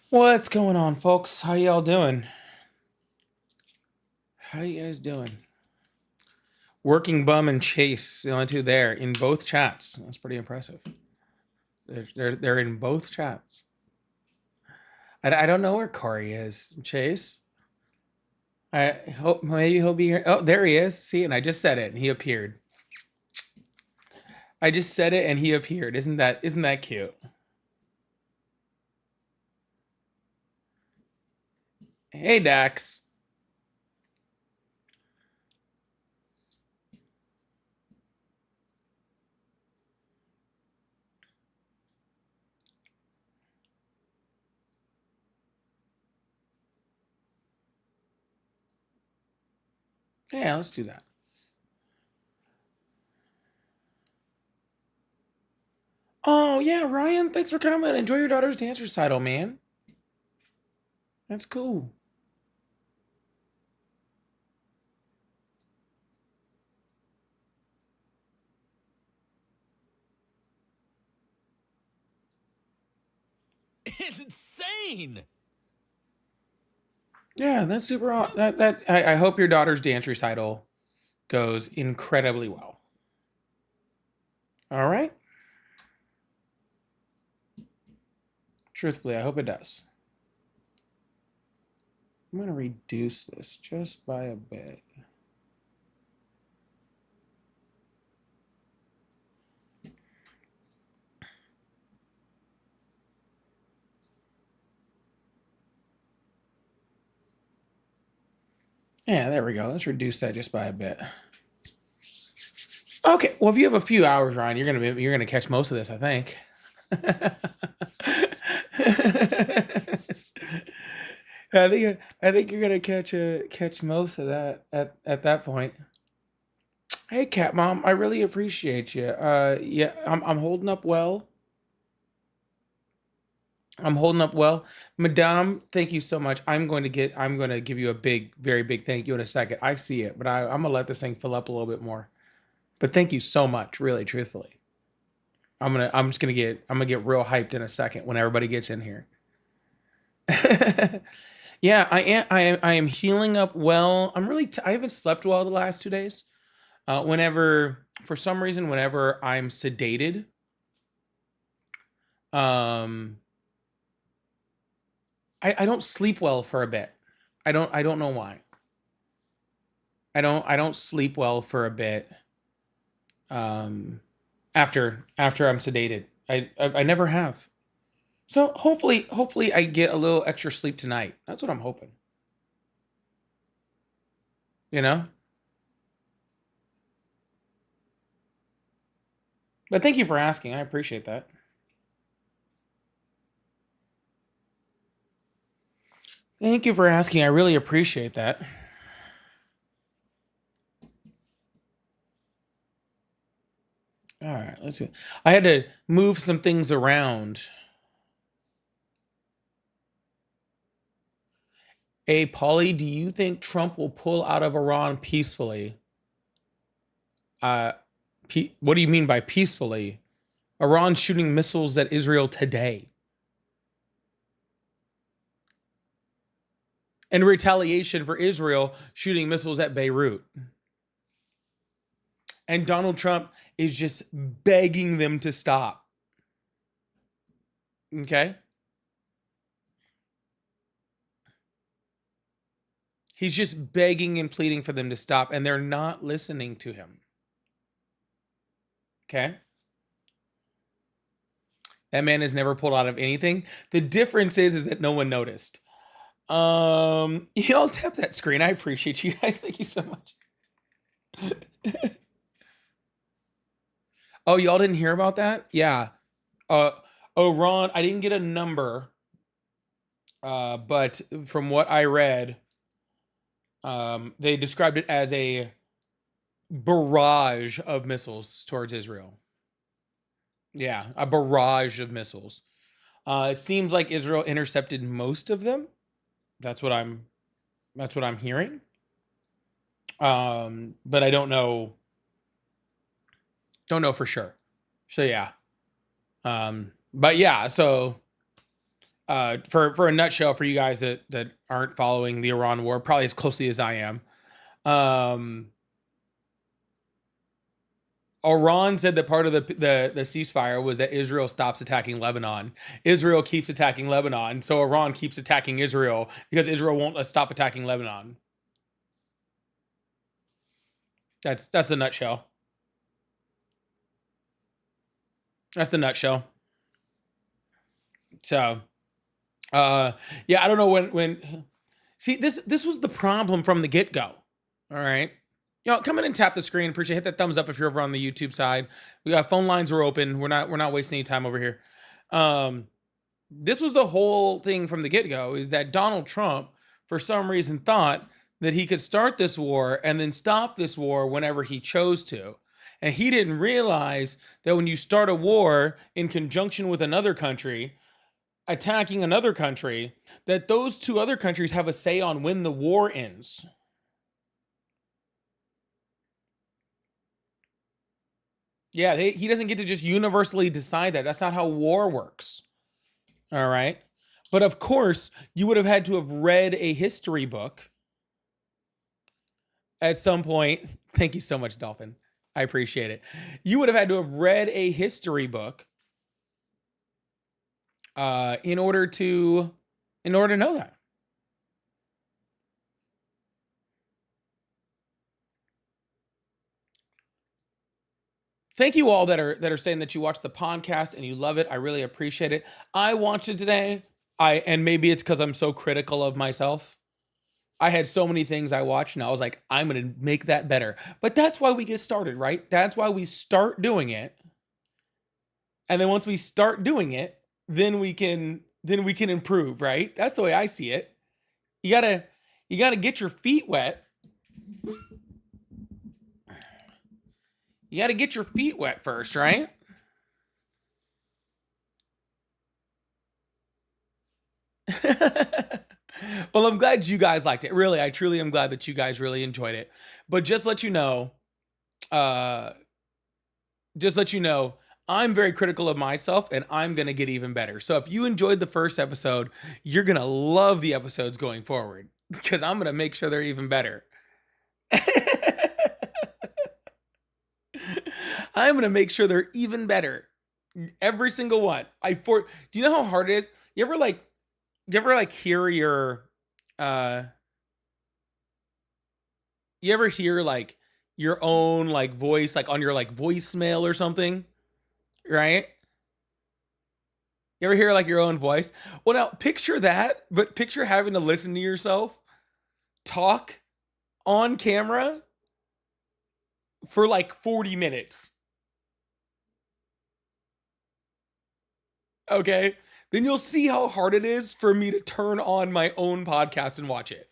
What's going on, folks? How y'all doing? How you guys doing? Working Bum and Chase, the only two there in both chats. That's pretty impressive. They're in both chats. I don't know where Corey is. Chase. I hope maybe he'll be here. Oh, there he is. See, and I just said it, and he appeared. I just said it, and he appeared. Isn't that cute? Hey, Dax. Yeah, let's do that. Oh yeah, Ryan. Thanks for coming. Enjoy your daughter's dance recital, man. That's cool. It's insane. Yeah, that's super. I hope your daughter's dance recital goes incredibly well. All right. Truthfully, I hope it does. I'm gonna reduce this just by a bit. Yeah, there we go. Let's reduce that just by a bit. Okay. Well, if you have a few hours, Ryan, you're gonna catch most of this, I think. I think you're gonna catch most of that at that point. Hey, Cat Mom, I really appreciate you. Yeah, I'm holding up well. I'm holding up well. Madame, thank you so much. I'm going to give you a big, very big thank you in a second. I see it, but I'm going to let this thing fill up a little bit more. But thank you so much, really, truthfully. I'm going to get real hyped in a second when everybody gets in here. Yeah, I am healing up well. I haven't slept well the last 2 days. For some reason, whenever I'm sedated, um, I don't sleep well for a bit. I don't know why. I don't sleep well for a bit. Um, after I'm sedated. I never have. So hopefully I get a little extra sleep tonight. That's what I'm hoping. You know? But thank you for asking. I appreciate that. Thank you for asking. I really appreciate that. All right, let's see. I had to move some things around. Hey, Polly, do you think Trump will pull out of Iran peacefully? Uh, what do you mean by peacefully? Iran shooting missiles at Israel today. In retaliation for Israel shooting missiles at Beirut. And Donald Trump is just begging them to stop. Okay? He's just begging and pleading for them to stop, and they're not listening to him. Okay? That man has never pulled out of anything. The difference is that no one noticed. Y'all tap that screen. I appreciate you guys. Thank you so much. Oh, y'all didn't hear about that? Yeah. Uh Ron, I didn't get a number. But from what I read, they described it as a barrage of missiles towards Israel. Yeah, a barrage of missiles. It seems like Israel intercepted most of them. That's what I'm hearing. But I don't know for sure. So yeah. But yeah, so For a nutshell, for you guys that aren't following the Iran war probably as closely as I am, um, Iran said that part of the ceasefire was that Israel stops attacking Lebanon. Israel keeps attacking Lebanon, so Iran keeps attacking Israel because Israel won't stop attacking Lebanon. That's the nutshell. That's the nutshell. So, yeah, I don't know when. See, this was the problem from the get go. All right. Come in and tap the screen. Appreciate it. Hit that thumbs up if you're over on the YouTube side. We got phone lines are open. We're not wasting any time over here. This was the whole thing from the get go, is that Donald Trump, for some reason, thought that he could start this war and then stop this war whenever he chose to. And he didn't realize that when you start a war in conjunction with another country, attacking another country, that those two other countries have a say on when the war ends. Yeah, he doesn't get to just universally decide that. That's not how war works. All right. But of course, you would have had to have read a history book at some point. Thank you so much, Dolphin. I appreciate it. You would have had to have read a history book in order to know that. Thank you all that are saying that you watch the podcast and you love it. I really appreciate it. I watched it today. And maybe it's because I'm so critical of myself. I had so many things I watched and I was like, I'm going to make that better. But that's why we get started, right? That's why we start doing it. And then once we start doing it, then we can improve, right? That's the way I see it. You got to get your feet wet. You got to get your feet wet first, right? Well, I'm glad you guys liked it. Really, I truly am glad that you guys really enjoyed it. But just let you know, I'm very critical of myself and I'm going to get even better. So if you enjoyed the first episode, you're going to love the episodes going forward because I'm going to make sure they're even better. I'm going to make sure they're even better. Every single one. Do you know how hard it is? You ever hear you ever hear like your own like voice like on your like voicemail or something, right? You ever hear like your own voice? Well, now picture that, but picture having to listen to yourself talk on camera for like 40 minutes. Okay? Then you'll see how hard it is for me to turn on my own podcast and watch it.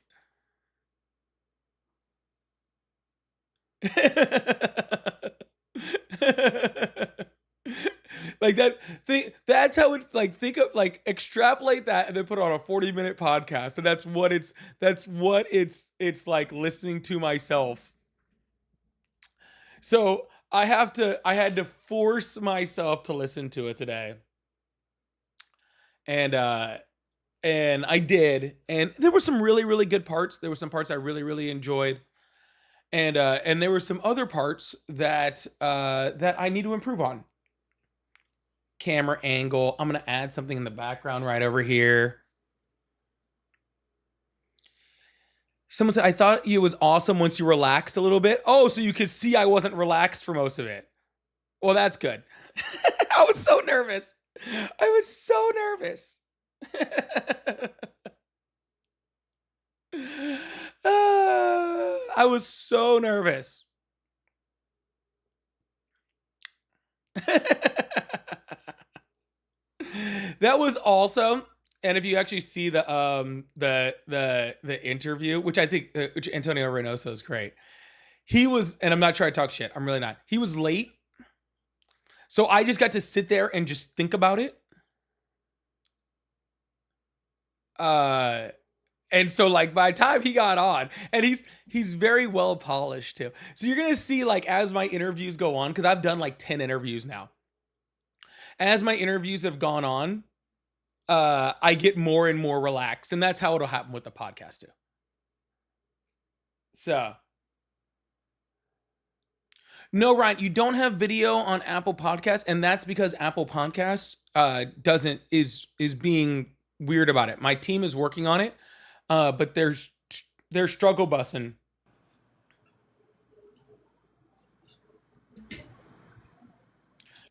Like that's how it like think of like extrapolate that and then put on a 40-minute podcast and that's what it's like listening to myself. So I had to force myself to listen to it today. And I did, and there were some really, really good parts. There were some parts I really, really enjoyed. And there were some other parts that I need to improve on. Camera angle. I'm gonna add something in the background right over here. Someone said, I thought it was awesome once you relaxed a little bit. Oh, so you could see I wasn't relaxed for most of it. Well, that's good. I was so nervous. I was so nervous. I was so nervous. That was also, and if you actually see the interview, which I think which Antonio Reynoso is great. He was, and I'm not trying to talk shit. I'm really not. He was late, so I just got to sit there and just think about it. And so like by the time he got on, and he's very well polished too. So you're gonna see like as my interviews go on, because I've done like 10 interviews now. As my interviews have gone on, I get more and more relaxed, and that's how it'll happen with the podcast too. So, no, Ryan, you don't have video on Apple Podcasts, and that's because Apple Podcasts doesn't is being weird about it. My team is working on it, but they're struggle bussing.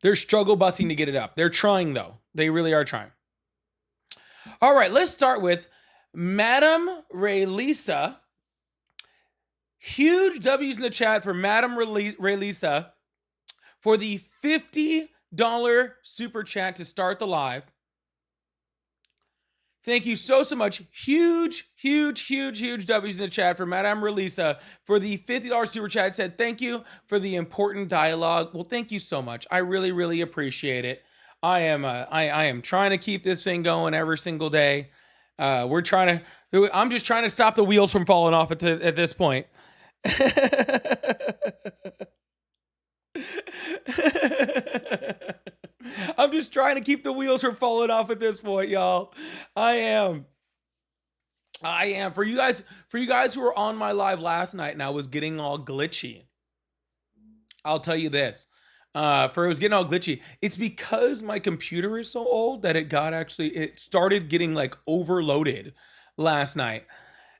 They're struggle bussing to get it up. They're trying though. They really are trying. All right, let's start with Madam Ray Lisa. Huge W's in the chat for Madam Ray Lisa for the $50 super chat to start the live. Thank you so much. Huge W's in the chat for Madame Relisa for the $50 super chat. Said thank you for the important dialogue. Well, thank you so much. I really appreciate it. I am trying to keep this thing going every single day. I'm just trying to stop the wheels from falling off at this point. I'm just trying to keep the wheels from falling off at this point, y'all. I am. For you guys who were on my live last night and I was getting all glitchy, I'll tell you this. It was getting all glitchy. It's because my computer is so old that it started getting like overloaded last night.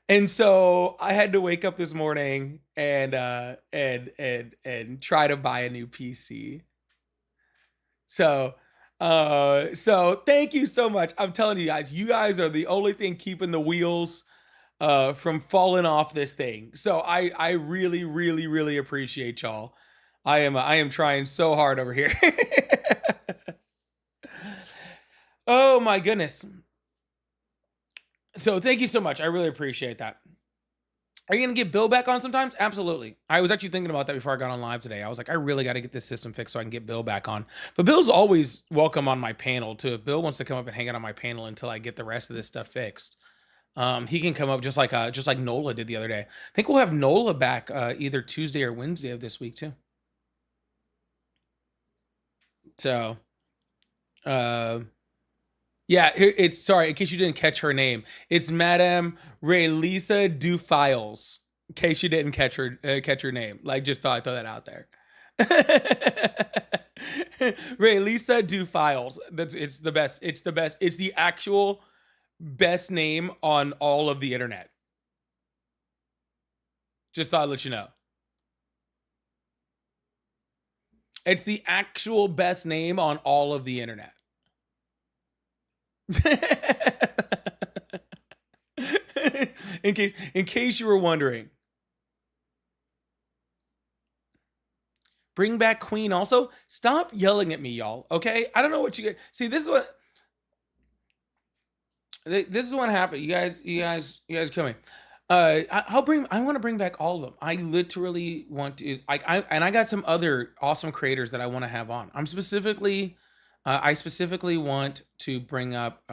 And so I had to wake up this morning and try to buy a new PC. So thank you so much. I'm telling you guys are the only thing keeping the wheels from falling off this thing. So I really appreciate y'all. I am trying so hard over here. Oh my goodness. So thank you so much. I really appreciate that. Are you going to get Bill back on sometimes? Absolutely. I was actually thinking about that before I got on live today. I was like, I really got to get this system fixed so I can get Bill back on. But Bill's always welcome on my panel too. If Bill wants to come up and hang out on my panel until I get the rest of this stuff fixed, he can come up just like Nola did the other day. I think we'll have Nola back either Tuesday or Wednesday of this week too. So, yeah, it's sorry, in case you didn't catch her name, it's Madame Raylisa Dufiles. In case you didn't catch her name, like just thought I'd throw that out there. Raylisa Dufiles. It's the best. It's the best. It's the actual best name on all of the internet. Just thought I'd let you know. It's the actual best name on all of the internet. in case you were wondering. Bring back Queen also. Stop yelling at me, y'all. Okay? I don't know what you get. See, this is what happened. You guys kill me. I want to bring back all of them. I literally want to I got some other awesome creators that I want to have on. I specifically want to bring up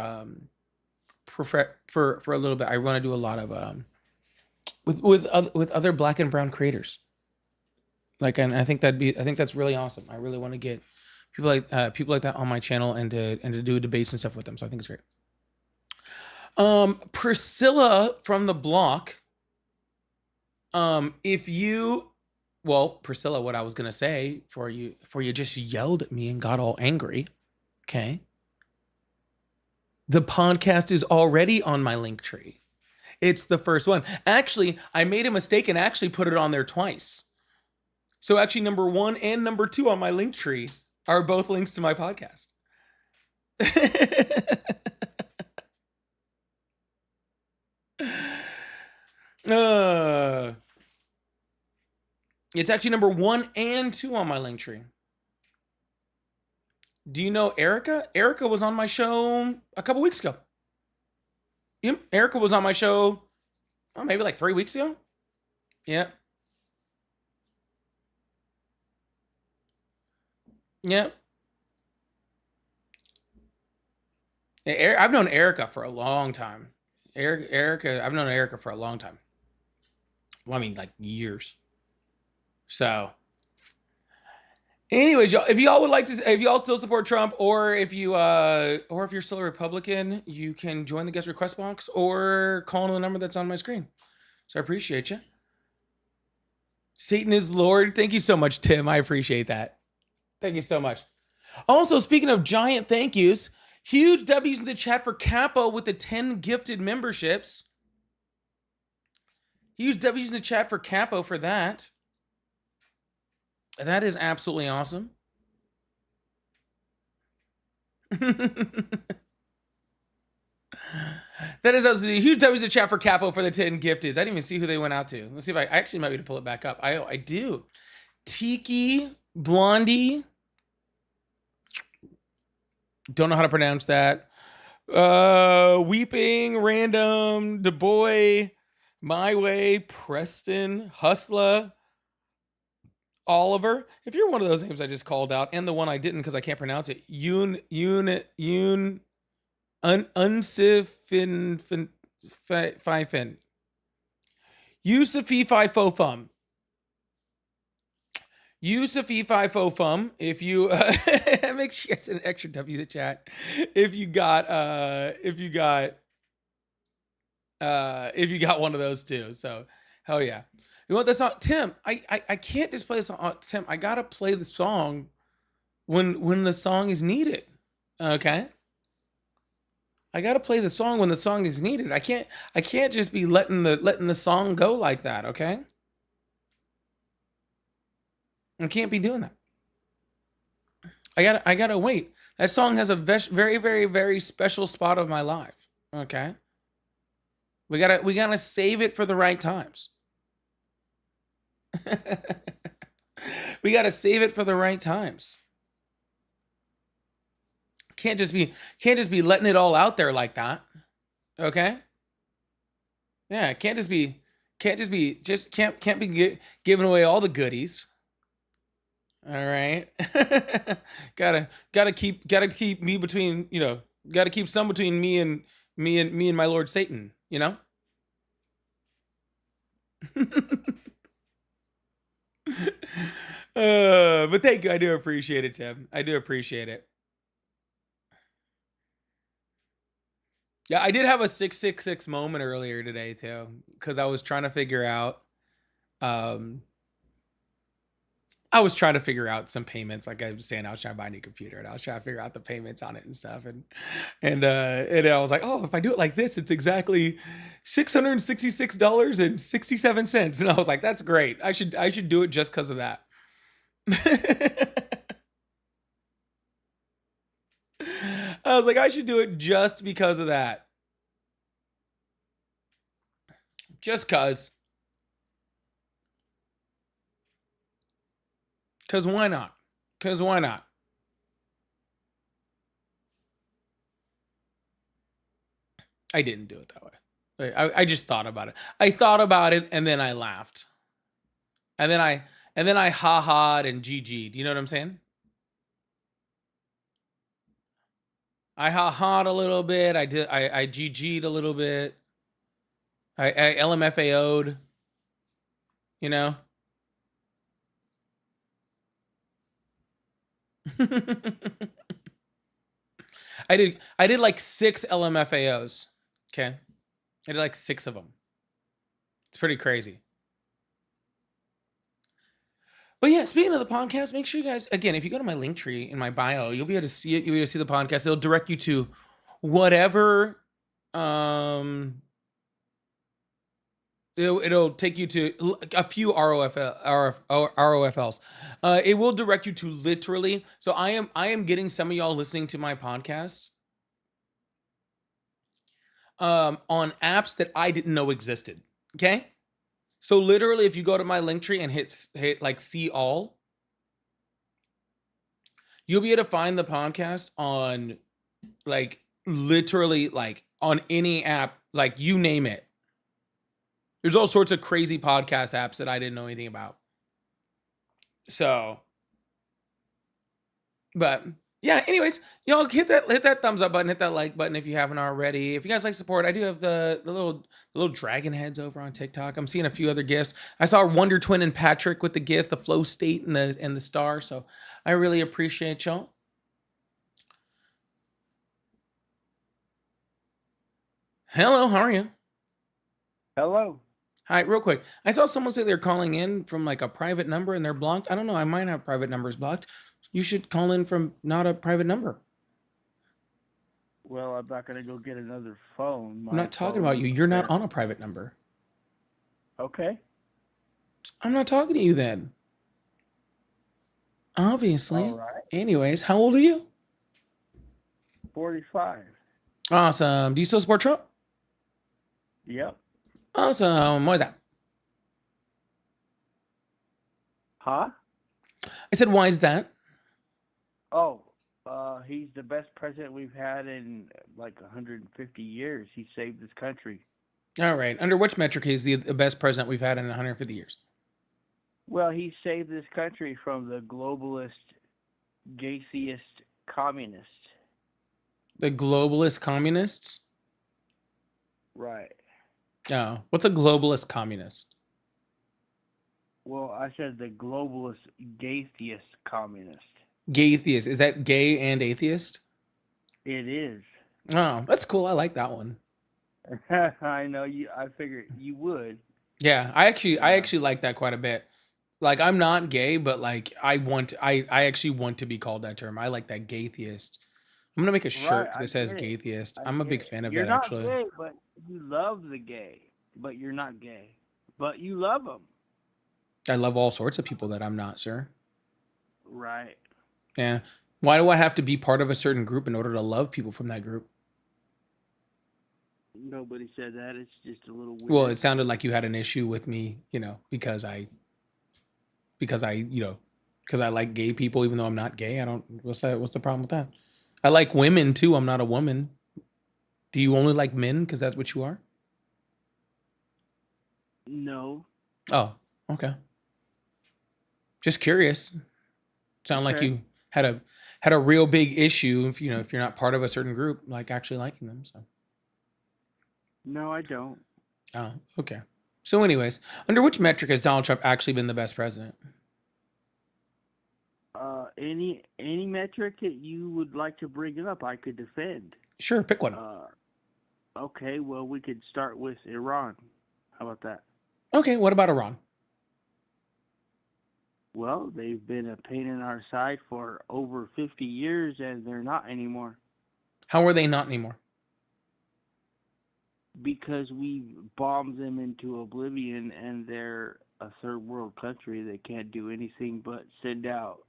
for a little bit. I want to do a lot of with other Black and brown creators. Like, and I think that's really awesome. I really want to get people like that on my channel and to do debates and stuff with them. So I think it's great. Priscilla from the block. Priscilla, what I was gonna say for you just yelled at me and got all angry. Okay. The podcast is already on my link tree. It's the first one. Actually, I made a mistake and actually put it on there twice. So actually, number 1 and number 2 on my link tree are both links to my podcast. It's actually number 1 and 2 on my link tree. Do you know Erica? Erica was on my show a couple weeks ago. Yep, Erica was on my show maybe like 3 weeks ago. Yep. Yep. I've known Erica for a long time. I've known Erica for a long time. Well, I mean, like years. So, Anyways, y'all, if y'all would like to, if y'all still support Trump, or if you're still a Republican, you can join the guest request box or call on the number that's on my screen. So I appreciate you. Satan is Lord. Thank you so much, Tim. I appreciate that. Thank you so much. Also, speaking of giant thank yous, huge W's in the chat for Capo with the 10 gifted memberships. Huge W's in the chat for Capo for that. That is absolutely awesome. That is absolutely huge W's in the chat for Capo for the 10 gifted. I didn't even see who they went out to. Let's see if I actually might be able to pull it back up. I do. Tiki, Blondie. Don't know how to pronounce that. Weeping, Random, Du Bois, My Way, Preston, Hustler, Oliver. If you're one of those names I just called out, and the one I didn't because I can't pronounce it, Unsifin Fifin. Yusufi Fifofum. Yusufi Fifofum. If you make sure it's an extra W in the chat. If you got one of those too. So hell yeah. You want the song? Tim, I can't just play the song. Tim, I gotta play the song when the song is needed. Okay. I gotta play the song when the song is needed. I can't just be letting the song go like that, okay? I can't be doing that. I gotta wait. That song has a very, very, very special spot of my life. Okay. We gotta save it for the right times. We gotta save it for the right times. Can't just be letting it all out there like that. Okay? Yeah, can't be giving away all the goodies. All right. gotta keep me between, gotta keep some between me and my Lord Satan, but thank you. I do appreciate it, Tim. I do appreciate it. Yeah, I did have a 666 moment earlier today too, because I was trying to figure out some payments. Like I was saying, I was trying to buy a new computer and I was trying to figure out the payments on it and stuff. And I was like, oh, if I do it like this, it's exactly $666.67. And I was like, that's great. I should do it just because of that. I was like, I should do it just because of that. Just cause. Cause why not? Cause why not? I didn't do it that way. I just thought about it. I thought about it and then I laughed. And then I ha-ha'd and GG'd. You know what I'm saying? I ha-ha'd a little bit. I GG'd a little bit. I LMFAO'd. You know? I did like 6 LMFAOs. Okay. I did like 6 of them. It's pretty crazy. But yeah, speaking of the podcast, make sure you guys, again, if you go to my link tree in my bio, you'll be able to see it. You'll be able to see the podcast. It'll direct you to whatever, it'll take you to a few ROFLs. It will direct you to literally. So I am getting some of y'all listening to my podcast on apps that I didn't know existed. Okay. So literally, if you go to my link tree and hit like see all, you'll be able to find the podcast on like literally like on any app, like you name it. There's all sorts of crazy podcast apps that I didn't know anything about. So, but yeah, anyways, y'all hit that thumbs up button, hit that like button if you haven't already. If you guys like support, I do have the little dragon heads over on TikTok. I'm seeing a few other gifts. I saw Wonder Twin and Patrick with the gifts, the flow state and the star. So I really appreciate y'all. Hello, how are you? Hello. Hi, real quick. I saw someone say they're calling in from like a private number and they're blocked. I don't know. I might have private numbers blocked. You should call in from not a private number. Well, I'm not gonna go get another phone. I'm My not talking about phone you. is You're not very on a private number. okay. I'm not talking to you then. All Obviously. right. Anyways, how old are you? 45. Awesome. Do you still support Trump? Yep. Awesome. Why is that? Huh? I said, why is that? Oh, he's the best president we've had in like 150 years. He saved this country. All right. Under which metric is the best president we've had in 150 years? Well, he saved this country from the globalist, gaytheist communists. The globalist communists? Right. Oh, what's a globalist communist? Well, I said the globalist, gaytheist communist. Gay atheist. Is that gay and atheist? It is. Oh, that's cool. I like that one. I know you. I figured you would. Yeah, I Uh, actually like that quite a bit. Like I'm not gay, but like I actually want to be called that term. I like that gay theist. I'm gonna make a right. shirt I that says get gay it. theist. I I'm a get big it. fan of You're that not actually. gay, but you love the gay. But you're not gay. But you love them. I love all sorts of people that I'm not, sir. Right. Yeah. Why do I have to be part of a certain group in order to love people from that group? Nobody said that. It's just a little Well, it weird. sounded like you had an issue with me, because I, because I like gay people even though I'm not gay. I don't what's the problem with that? I like women too. I'm not a woman. Do you only like men because that's what you are? No. Oh, okay. Just curious. Sound like Okay. you had a had a real big issue if you're not part of a certain group, like actually liking them. So, No, I don't. oh, okay. So, anyways, under which metric has Donald Trump actually been the best president? Any metric that you would like to bring up, I could defend. Sure, pick one. Uh, okay. Well, we could start with Iran. How about that? Okay, what about Iran? Well, they've been a pain in our side for over 50 years, and they're not anymore How are they not anymore? because we bombed them into oblivion, and they're a third world country. They can't do anything but send out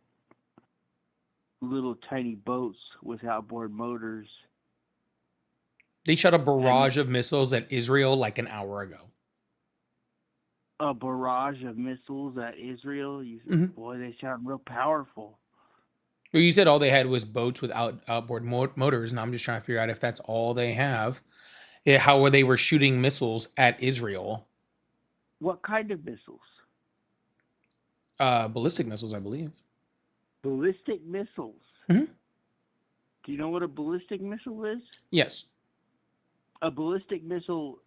little tiny boats with outboard motors. They shot a And barrage of missiles at Israel like an hour ago. a barrage of missiles at Israel. Hmm. Boy, they sound real powerful. Well, you said all they had was boats with outboard motors, and I'm just trying to figure out if that's all they have. Yeah, how they were shooting missiles at Israel, What kind of missiles? ballistic missiles, I believe. Ballistic missiles. Hmm. Do you know what a ballistic missile is? Yes, A ballistic missile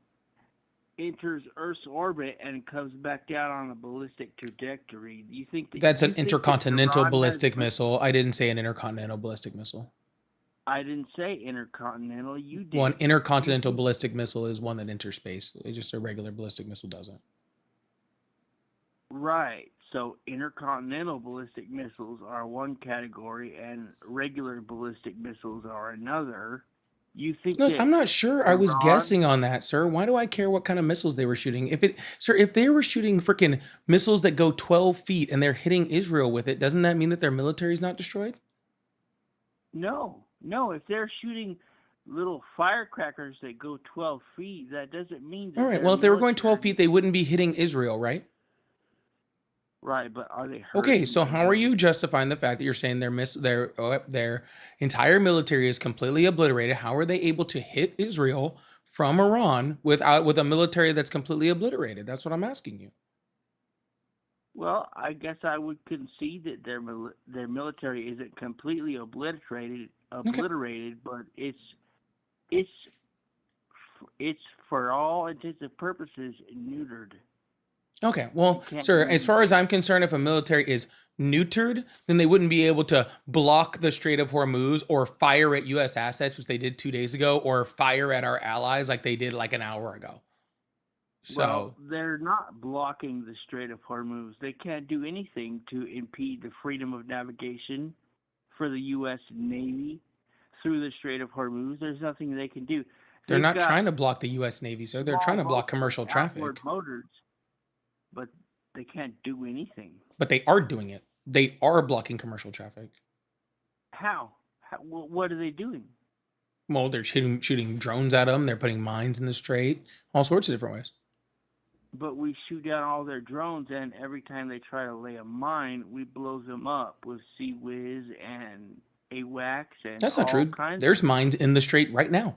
enters Earth's orbit and comes back down on a ballistic trajectory. that's an You think that intercontinental Iran has ballistic missile. I didn't say an intercontinental ballistic missile. I didn't say intercontinental, you Well, an did. You intercontinental think ballistic missile is one that enters space. It's just a regular ballistic missile doesn't. right. So intercontinental ballistic missiles are one category and regular ballistic missiles are another. You think Look, that I'm not sure. I was Iran guessing on that, sir. Why do I care what kind of missiles they were shooting? If they were shooting freaking missiles that go 12 feet and they're hitting Israel with it, doesn't that mean that their military is not destroyed? no, if they're shooting little firecrackers that go 12 feet, that doesn't mean All that right. their Well, if they were going 12 military. feet, they wouldn't be hitting Israel, right? Right, but are they Okay. hurting So how are Israel? you justifying the fact that you're saying their entire military is completely obliterated? How are they able to hit Israel from Iran with a military that's completely obliterated? That's what I'm asking you. Well, I guess I would concede that their military isn't completely Okay. but it's it's for all intents and purposes neutered. Okay. It Well, can't sir, do as far as anything. I'm concerned, if a military is neutered, then they wouldn't be able to block the Strait of Hormuz or fire at U.S. assets, which they did 2 days ago, or fire at our allies like they did like an hour ago. Well, So they're not blocking the Strait of Hormuz. They can't do anything to impede the freedom of navigation for the U.S. Navy through the Strait of Hormuz. There's nothing they can do. they're They've not got trying to block the U.S. Navy, sir. They're trying small to block boats with commercial outboard traffic, motors, but they can't do anything. but they are doing it. They are blocking commercial traffic. How? What are they doing? Well, they're shooting drones at them. They're putting mines in the strait, all sorts of different ways. But we shoot down all their drones, and every time they try to lay a mine, we blow them up with Sea Whiz and AWACS and That's not all true. kinds of. There's mines in the strait right now.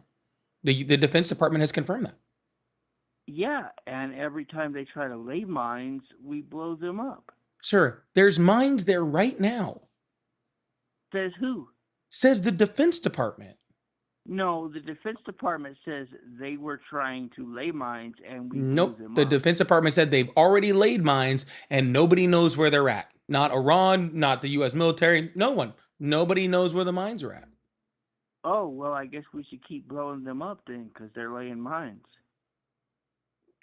The Defense Department has confirmed that. Yeah, and every time they try to lay mines, we blow them up. Sir, there's mines there right now. Says who? Says the Defense Department. No, the Defense Department says they were trying to lay mines and we blew Nope. them The up. Defense Department said they've already laid mines and nobody knows where they're at. Not Iran, not the U.S. military, no one. Nobody knows where the mines are at. Oh, well, I guess we should keep blowing them up then because they're laying mines.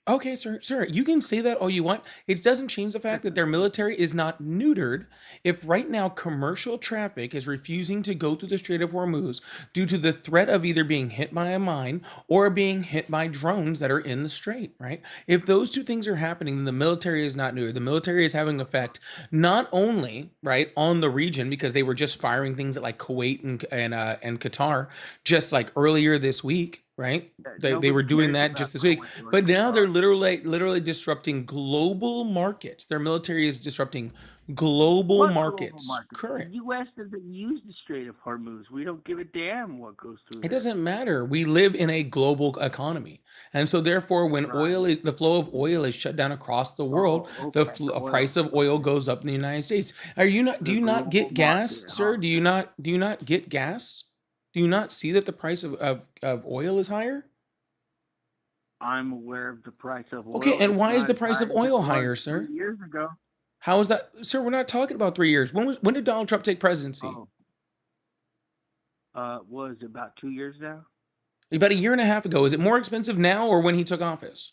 Okay, sir, you can say that all you want. It doesn't change the fact that their military is not neutered. If right now commercial traffic is refusing to go through the Strait of Hormuz due to the threat of either being hit by a mine or being hit by drones that are in the strait, right? If those two things are happening, then the military is not neutered. The military is having effect not only right on the region because they were just firing things at like Kuwait and Qatar just like earlier this week, right? They were Nobody doing cares that about just this week, Kuwait or but now they're Qatar. literally disrupting global markets. Their military is disrupting global What global markets. market? The Current. U.S. doesn't use the Strait of Hormuz. We don't give a damn what goes through It there. doesn't matter. We live in a global economy, and so therefore, when Right. the flow of oil is shut down across the world, Oh, the okay. Oil. price of oil goes up in the United States. Are you not? Do The you not global get gas, market, sir? huh? Do you not? Do you not get gas? Do you not see that the price of oil is higher? I'm aware of the price of Okay, oil. and It's why is not the as price high of as it oil was higher, 3 sir? years ago. How is that, sir? We're not talking about 3 years. When did Donald Trump take presidency? Oh, was it about 2 years now? About a year and a half ago. Is it more expensive now or when he took office?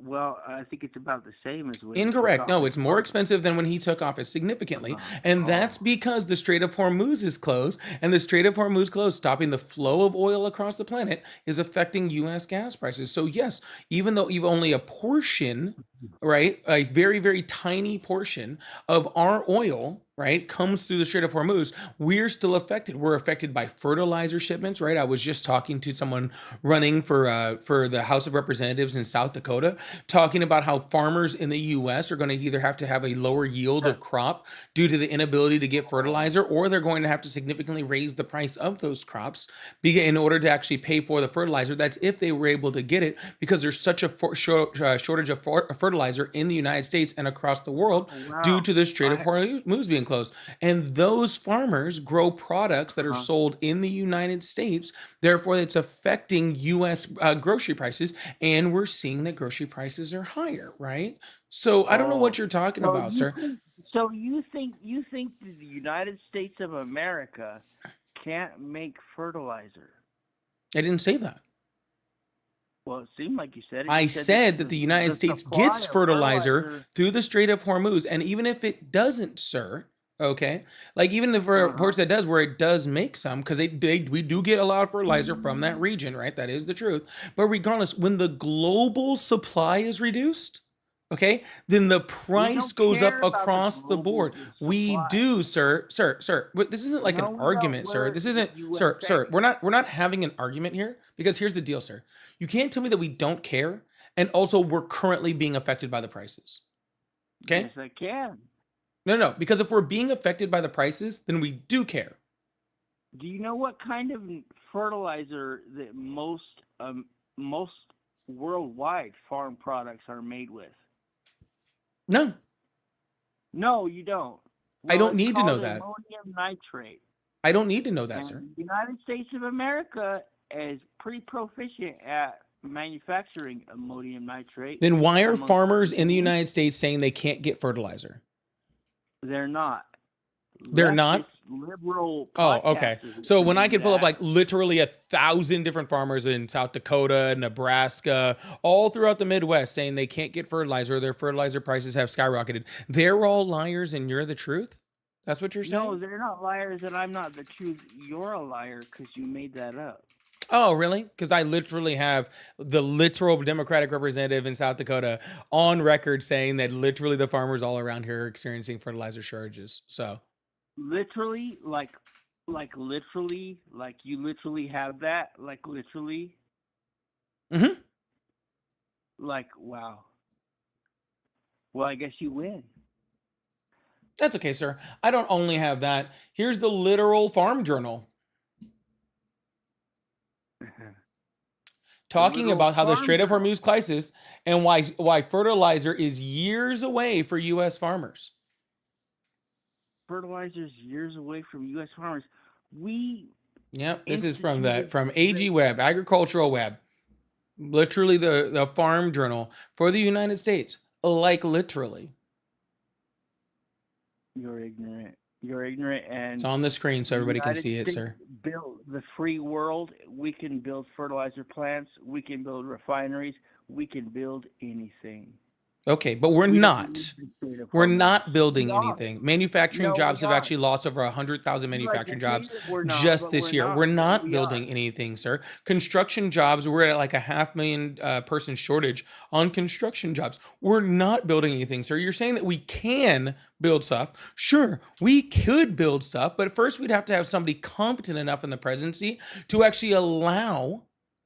Well, I think it's about the same as when he took Incorrect. No, office. it's more expensive than when he took office significantly. And that's Oh, because the Strait of Hormuz is closed. And the Strait of Hormuz closed, stopping the flow of oil across the planet, is affecting US gas prices. So, yes, even though you've only a portion, right, a very, very tiny portion of our oil, right, comes through the Strait of Hormuz, we're still affected. We're affected by fertilizer shipments, right? I was just talking to someone running for the House of Representatives in South Dakota, talking about how farmers in the U.S. are going to either have to have a lower yield of crop due to the inability to get fertilizer, or they're going to have to significantly raise the price of those crops in order to actually pay for the fertilizer. That's if they were able to get it, because there's such a shortage of fertilizer in the United States and across the world due wow. to the Strait of I Hormuz being closed. And those farmers grow products that are uh, sold in the United States. Therefore, it's affecting U.S. Grocery prices, and we're seeing that grocery prices are higher, right? So I don't know what oh, you're talking so about, you sir. think you think that the United States of America can't make fertilizer? I didn't say that. Well, it seemed like you said it. You I said that said that the United the States supply gets of fertilizer fertilizer. through the Strait of Hormuz. And even if it doesn't, sir, okay, like even if there are Uh huh. reports that does where it does make some, because we do get a lot of fertilizer from that region, right? That is the truth. But regardless, when the global supply is reduced, okay, then the We price don't goes up care about the across the global board. We supply. do, sir. But this isn't like an No, we don't. argument, sir. We're This the isn't, sir. USA. We're not having an argument here, because here's the deal, sir. You can't tell me that we don't care, and also we're currently being affected by the prices. Okay? Yes, I can. No, because if we're being affected by the prices, then we do care. Do you know what kind of fertilizer that most worldwide farm products are made with? No, No, you don't. I Well, don't it's need to know called that. ammonium nitrate. I don't need to know that, And sir. the United States of America is pretty proficient at manufacturing ammonium nitrate. Then why are Amongst farmers other in the things. United States saying they can't get fertilizer? They're not. They're Leftist, not. liberal Oh, okay. podcasters are So when I saying could pull up that. like literally 1,000 different farmers in South Dakota, Nebraska, all throughout the Midwest saying they can't get fertilizer, their fertilizer prices have skyrocketed. They're all liars and you're the truth? That's what you're No, saying? they're not liars, and I'm not the truth. You're a liar because you made that up. Oh, really? Because I literally have the literal Democratic representative in South Dakota on record saying that literally the farmers all around here are experiencing fertilizer shortages. So, Literally, literally, like you literally have that, like literally, mhm. like wow. Well, I guess you win. That's okay, sir. I don't only have that. Here's the literal farm journal The talking literal about how the farm Strait of journal. Hormuz crisis and why fertilizer is years away for U.S. farmers. Fertilizer's years away from U.S. farmers. We Yep, this is instituted from the AG Web, Agricultural Web, literally the farm journal for the United States, like literally. You're ignorant. You're ignorant, It's and on the screen so the everybody can United see it, States sir. built the free world. We can build fertilizer plants. We can build refineries. We can build anything. Okay, but we're We don't need not. the state of We're Hormuz. not We building are. anything. Manufacturing No, jobs we have are. actually lost over 100,000 You like to manufacturing say jobs that we're not, just but this we're year. not. We're not We are. building anything, sir. Construction jobs, we're at like a 500,000 person shortage on construction jobs. We're not building anything, sir. You're saying that we can build stuff. Sure, we could build stuff, but first we'd have to have somebody competent enough in the presidency to actually allow,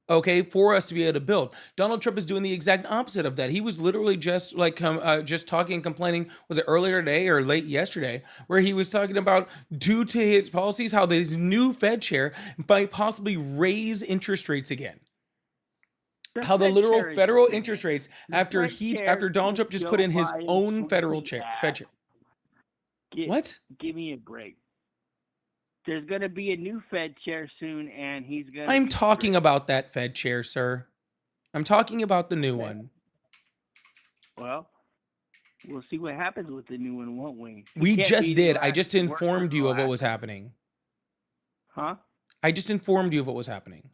okay, for us to be able to build. Donald Trump is doing the exact opposite of that. He was literally just like just talking and complaining, was it earlier today or late yesterday, where he was talking about, due to his policies, how this new Fed chair might possibly raise interest rates again. The How the Fed literal chair is federal dead. interest rates The Fed chair after Donald kicked Trump just put Joe in his Biden's own federal complete chair Fed ass. chair. What? Give me a break. There's gonna be a new Fed chair soon, and he's gonna I'm be talking strict. about that Fed chair, sir. I'm talking about the new Okay. one. Well, we'll see what happens with the new one, won't we? He We can't just be the did. I last. just Worst was informed the you of what last. was happening. Huh? I just informed you of what was happening.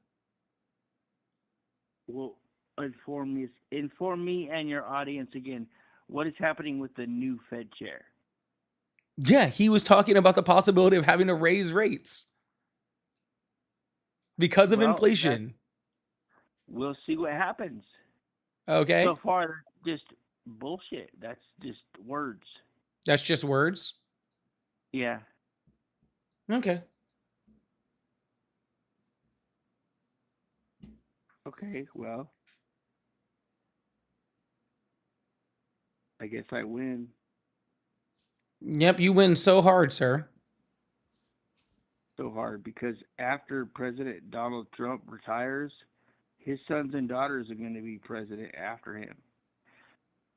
Well, inform me and your audience again. What is happening with the new Fed chair? Yeah, he was talking about the possibility of having to raise rates because of Well, inflation. we'll see what happens. Okay? So far, that's just bullshit. That's just words. That's just words. Yeah. Okay. Okay, well, I guess I win. Yep, you win so hard, sir. So hard because after President Donald Trump retires, his sons and daughters are going to be president after him.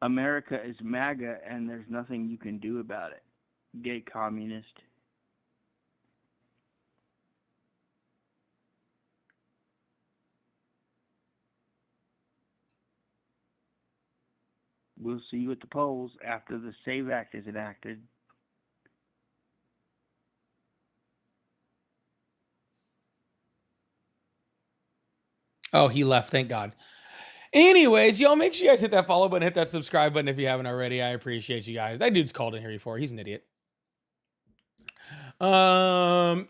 America is MAGA, and there's nothing you can do about it. Gay communist. We'll see you at the polls after the SAVE Act is enacted. Oh, he left. Thank God. Anyways, y'all make sure you guys hit that follow button, hit that subscribe button if you haven't already. I appreciate you guys. That dude's called in here before. He's an idiot. That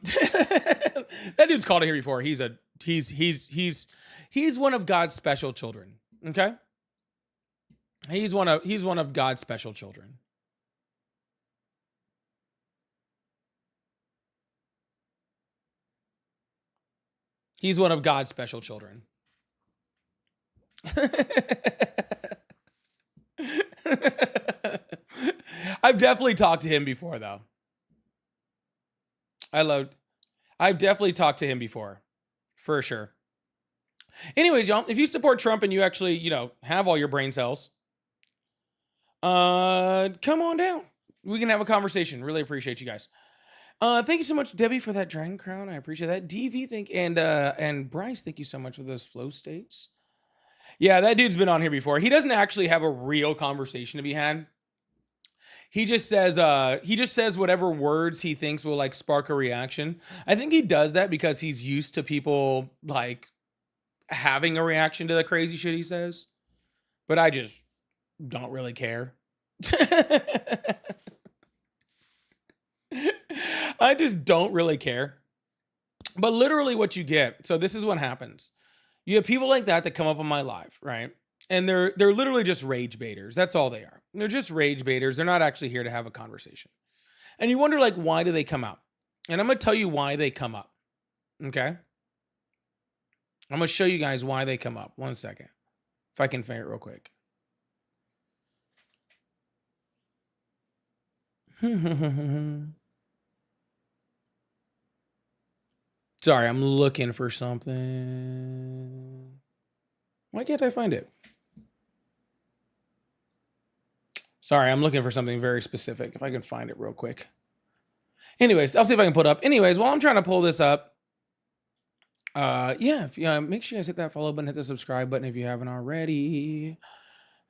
dude's called in here before. He's one of God's special children. Okay? He's one of God's special children. He's one of God's special children. I've definitely talked to him before, though. I've definitely talked to him before, for sure. Anyways, y'all, if you support Trump and you actually, have all your brain cells, come on down. We can have a conversation. Really appreciate you guys. Thank you so much, Debbie, for that Dragon Crown. I appreciate that. DV, and Bryce, thank you so much for those flow states. Yeah, that dude's been on here before. He doesn't actually have a real conversation to be had. He just says whatever words he thinks will like spark a reaction. I think he does that because he's used to people like having a reaction to the crazy shit he says. But I just don't really care. I just don't really care. But literally what you get, so this is what happens. You have people like that come up on my live, right? And they're literally just rage baiters. That's all they are. They're just rage baiters. They're not actually here to have a conversation. And you wonder like why do they come out? And I'm going to tell you why they come up. Okay? I'm going to show you guys why they come up. 1 second. If I can find it real quick. Sorry, I'm looking for something. Why can't I find it? Sorry, I'm looking for something very specific. If I can find it real quick. Anyways, I'll see if I can put up. Anyways, while I'm trying to pull this up, yeah, make sure you guys hit that follow button, hit the subscribe button if you haven't already,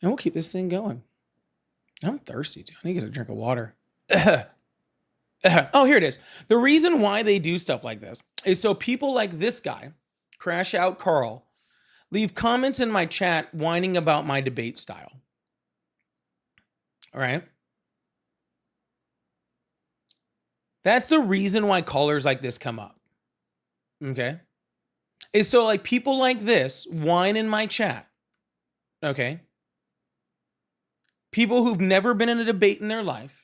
and we'll keep this thing going. I'm thirsty, too. I need to get a drink of water. Oh, here it is. The reason why they do stuff like this is so people like this guy, Crash Out Carl, leave comments in my chat whining about my debate style. All right? That's the reason why callers like this come up. Okay? Is so like people like this whine in my chat. Okay? People who've never been in a debate in their life.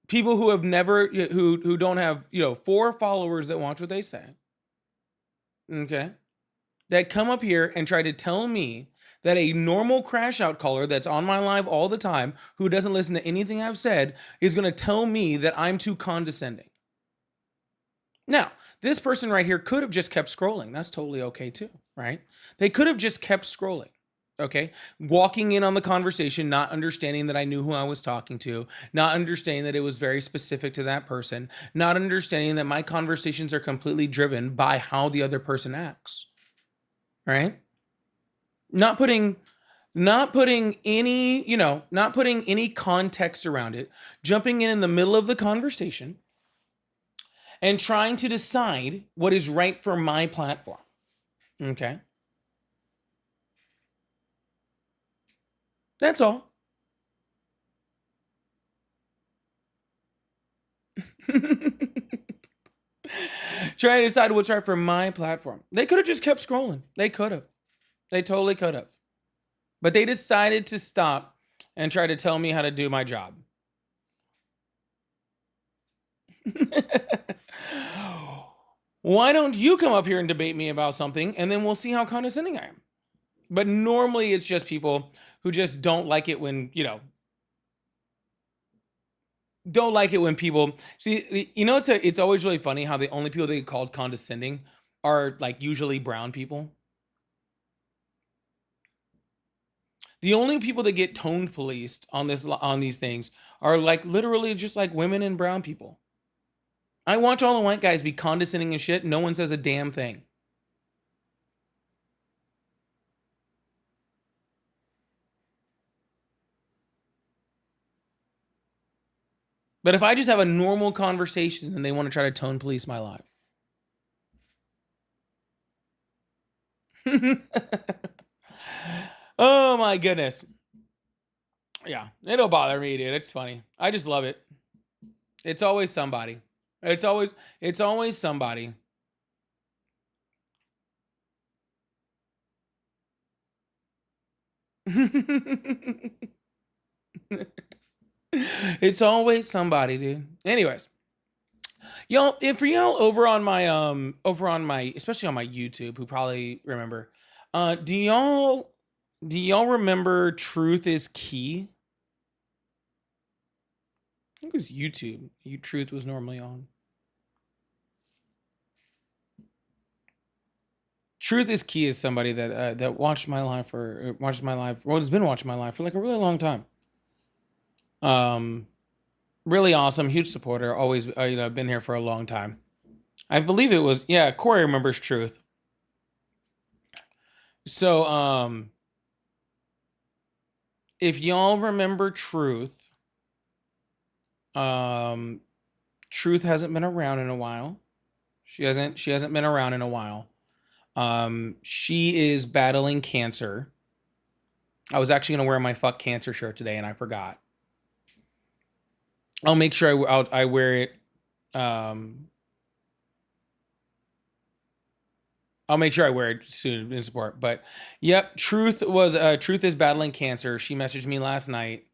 People who have never, who don't have, 4 followers that watch what they say. Okay? That come up here and try to tell me that a normal crash out caller that's on my live all the time, who doesn't listen to anything I've said, is going to tell me that I'm too condescending. Now, this person right here could have just kept scrolling. That's totally okay too, right? They could have just kept scrolling. Okay. Walking in on the conversation, not understanding that I knew who I was talking to, not understanding that it was very specific to that person, not understanding that my conversations are completely driven by how the other person acts. Right? Not putting any, not putting any context around it, jumping in the middle of the conversation and trying to decide what is right for my platform. Okay? That's all. Trying to decide what's right for my platform. They could have just kept scrolling. They could have. They totally could have. But they decided to stop and try to tell me how to do my job. Why don't you come up here and debate me about something, and then we'll see how condescending I am. But normally it's just people who just don't like it when, don't like it when people see, it's always really funny how the only people that get called condescending are like usually brown people. The only people that get tone policed on these things are like literally just like women and brown people. I watch all the white guys be condescending and shit. No one says a damn thing. But if I just have a normal conversation and they want to try to tone police my life. Oh my goodness. Yeah, it'll bother me, dude. It's funny. I just love it. It's always somebody. It's always somebody. It's always somebody, dude. Anyways, y'all, if for y'all over on my especially on my YouTube, who probably remember, do y'all remember Truth is Key? I think it was YouTube. Truth was normally on. Truth is Key is somebody that watched my live well, has been watching my live for like a really long time. Really awesome, huge supporter. Always, been here for a long time. I believe it was Corey remembers Truth. So, if y'all remember Truth, Truth hasn't been around in a while. She hasn't been around in a while. She is battling cancer. I was actually gonna wear my fuck cancer shirt today, and I forgot. I'll make sure I wear it. I'll make sure I wear it soon in support. But yep, Truth is battling cancer. She messaged me last night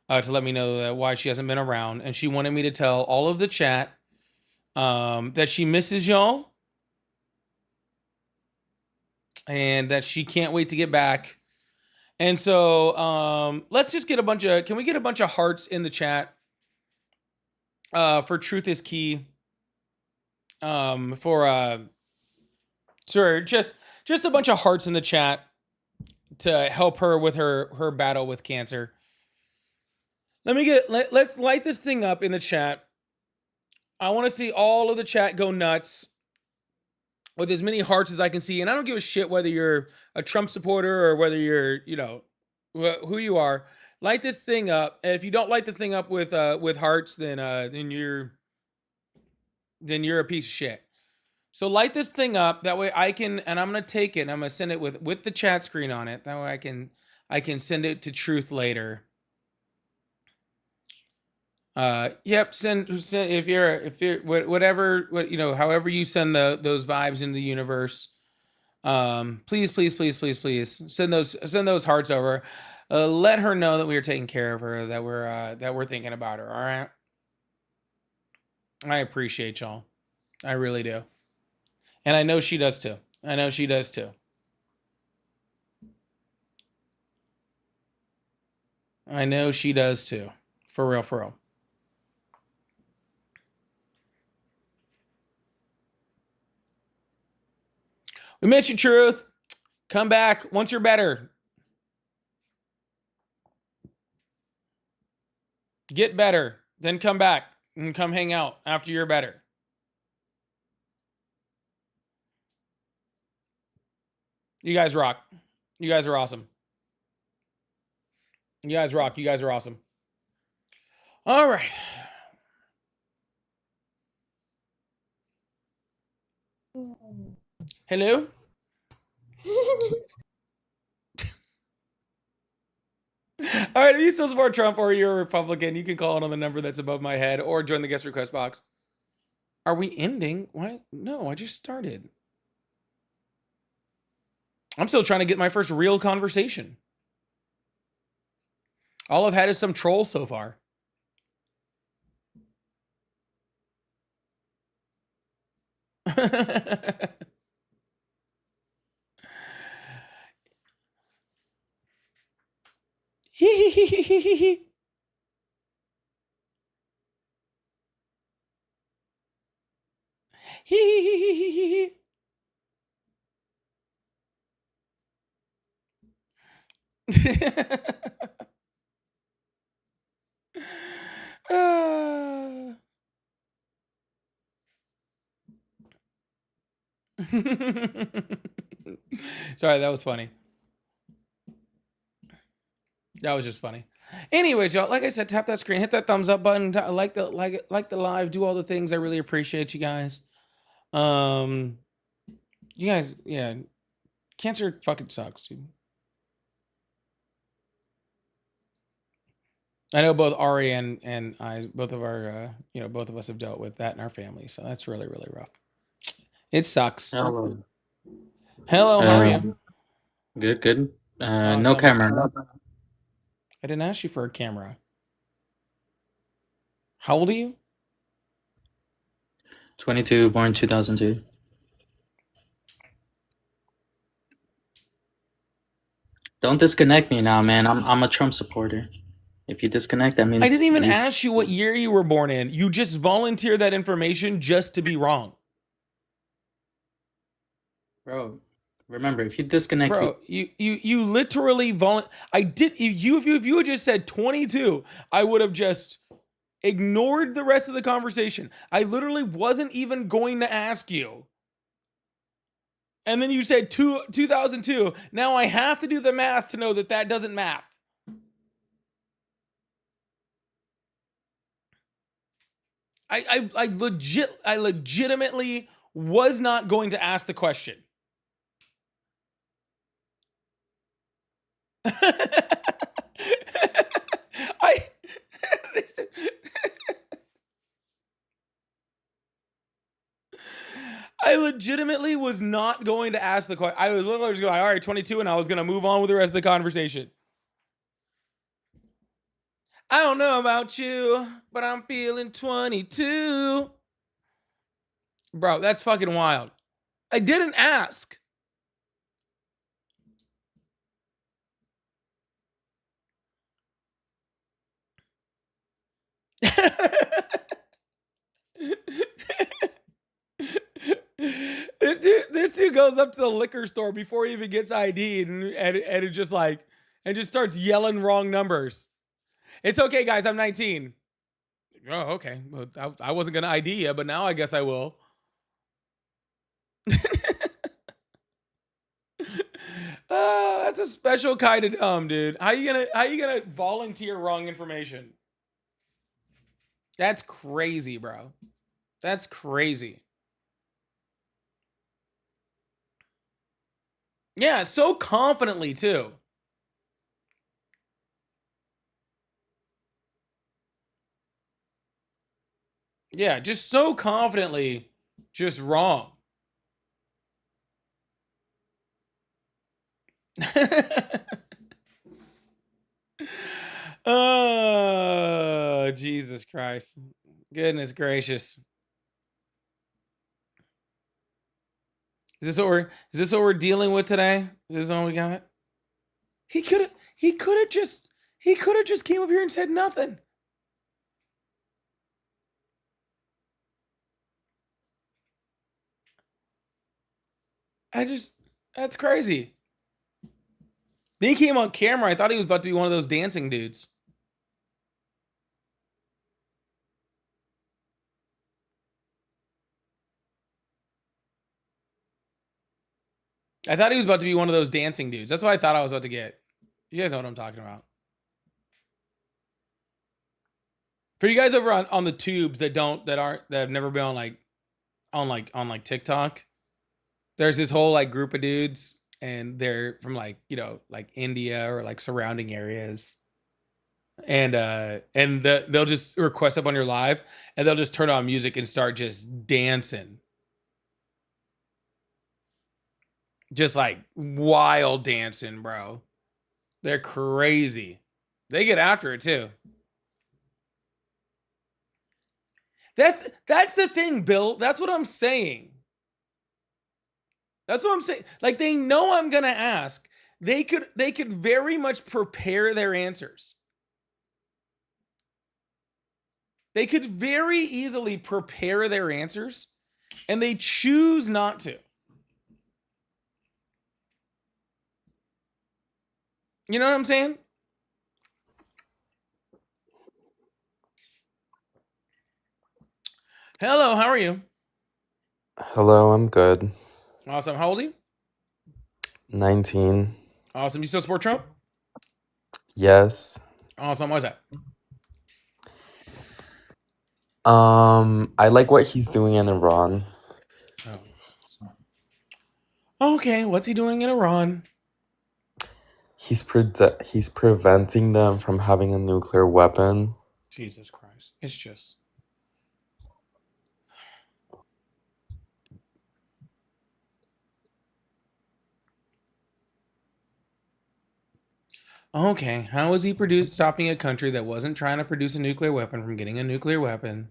to let me know why she hasn't been around, and she wanted me to tell all of the chat that she misses y'all and that she can't wait to get back. And so let's just get can we get a bunch of hearts in the chat for Truth is Key? Sorry, just a bunch of hearts in the chat to help her with her battle with cancer. Let's light this thing up in the chat. I want to see all of the chat go nuts with as many hearts as I can see. And I don't give a shit whether you're a Trump supporter or whether you're, who you are. Light this thing up. And if you don't light this thing up with hearts, then you're a piece of shit. So light this thing up. That way I can, and I'm gonna take it and I'm gonna send it with the chat screen on it. That way I can send it to Truth later. Yep. Send if you're whatever however you send those vibes into the universe. Please send those hearts over. Let her know that we are taking care of her, that we're thinking about her. All right. I appreciate y'all. I really do. And I know she does too. I know she does too. I know she does too. For real, for real. We miss you, Truth. Come back once you're better. Get better. Then come back and come hang out after you're better. You guys rock. You guys are awesome. You guys rock. You guys are awesome. All right. Hello? All right, if you still support Trump or you're a Republican, you can call it on the number that's above my head or join the guest request box. Are we ending? Why? No, I just started. I'm still trying to get my first real conversation. All I've had is some troll so far. Sorry, that was funny. That was just funny. Anyways, y'all, like I said, tap that screen, hit that thumbs up button, like the live, do all the things. I really appreciate you guys. You guys, yeah, cancer fucking sucks, dude. I know both Ari and I, both of our, both of us have dealt with that in our family, so that's really, really rough. It sucks. Hello. Hello, how are you? Good, good. Awesome. No camera. I didn't ask you for a camera. How old are you? 22, born 2002. Don't disconnect me now, man. I'm a Trump supporter. If you disconnect, that means I didn't even ask you what year you were born in. You just volunteered that information just to be wrong. Bro, remember, if you disconnect, bro, you literally I did. If you had just said 22, I would have just ignored the rest of the conversation. I literally wasn't even going to ask you. And then you said 2002. Now I have to do the math to know that that doesn't math. I legitimately was not going to ask the question. I legitimately was not going to ask the question. I was literally just going, all right, 22, and I was going to move on with the rest of the conversation. I don't know about you, but I'm feeling 22. Bro, that's fucking wild. I didn't ask. This dude goes up to the liquor store before he even gets ID'd and it just like, and just starts yelling wrong numbers. It's okay, guys, I'm 19. Oh, okay. Well, I wasn't going to ID you, but now I guess I will. Oh, that's a special kind of dumb, dude. How you gonna volunteer wrong information? That's crazy, bro. That's crazy. Yeah, so confidently too. Yeah, just so confidently, just wrong. Oh, Jesus Christ. Goodness gracious. Is this what we're dealing with today? Is this all we got? He could have just came up here and said nothing. That's crazy. Then he came on camera. I thought he was about to be one of those dancing dudes. I thought he was about to be one of those dancing dudes. That's what I thought I was about to get. You guys know what I'm talking about. For you guys over on the tubes that have never been on TikTok, there's this whole like group of dudes and they're from like India or like surrounding areas. And they'll just request up on your live and they'll just turn on music and start just dancing. Just like wild dancing, bro. They're crazy. They get after it too. That's the thing, Bill. That's what I'm saying. That's what I'm saying. Like they know I'm gonna ask. They could very much prepare their answers. They could very easily prepare their answers, and they choose not to. You know what I'm saying? Hello, how are you? Hello, I'm good. Awesome. How old are you? 19. Awesome. You still support Trump? Yes. Awesome. Why's that? I like what he's doing in Iran. Oh. Okay, what's he doing in Iran? He's preventing them from having a nuclear weapon. Jesus Christ. It's just... Okay, how is he stopping a country that wasn't trying to produce a nuclear weapon from getting a nuclear weapon?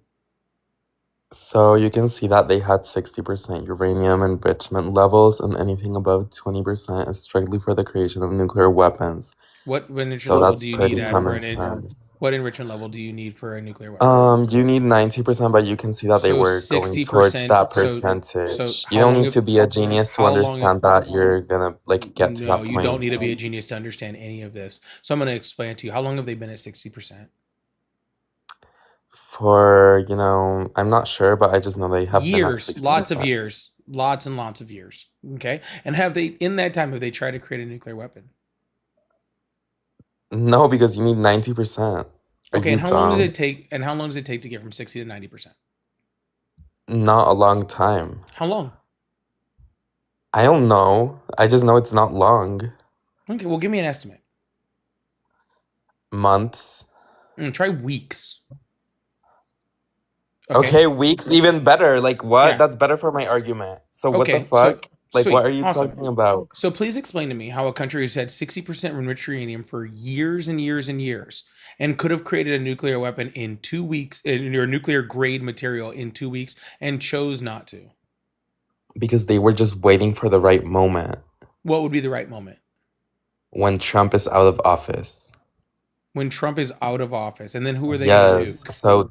So you can see that they had 60% uranium enrichment levels, and anything above 20% is strictly for the creation of nuclear weapons. What enrichment So level that's do you pretty need common sense. what enrichment level do you need for a nuclear weapon? You need 90%, but you can see that they So were going 60%. towards that So percentage. You how don't long need to be a genius to how long understand that you're gonna get to that No, you point. don't need to be a genius to understand any of this. So I'm going to explain it to you. How long have they been at 60%? For, I'm not sure, but I just know they have been at Years, 60%. lots of years. lots and lots of years. Okay, and have they in that time have they tried to create a nuclear weapon? No, because you need 90%. Are Okay, you and how long does dumb? it take? And how long does it take to get from 60 to 90%? Not a long time. How long? I don't know. I just know it's not long. Okay, well, give me an estimate. Months. Try weeks. Okay, weeks even better. Like what? Yeah. That's better for my argument. So what the Okay. So fuck? Like what sweet. are you Awesome. talking about? So please explain to me how a country has had 60% enriched uranium for years and years and years and could have created a nuclear weapon in 2 weeks, or nuclear grade material in 2 weeks, and chose not to. Because they were just waiting for the right moment What would be the right moment? when Trump is out of office. When Trump is out of office. And then who are they going to Yes. nuke? So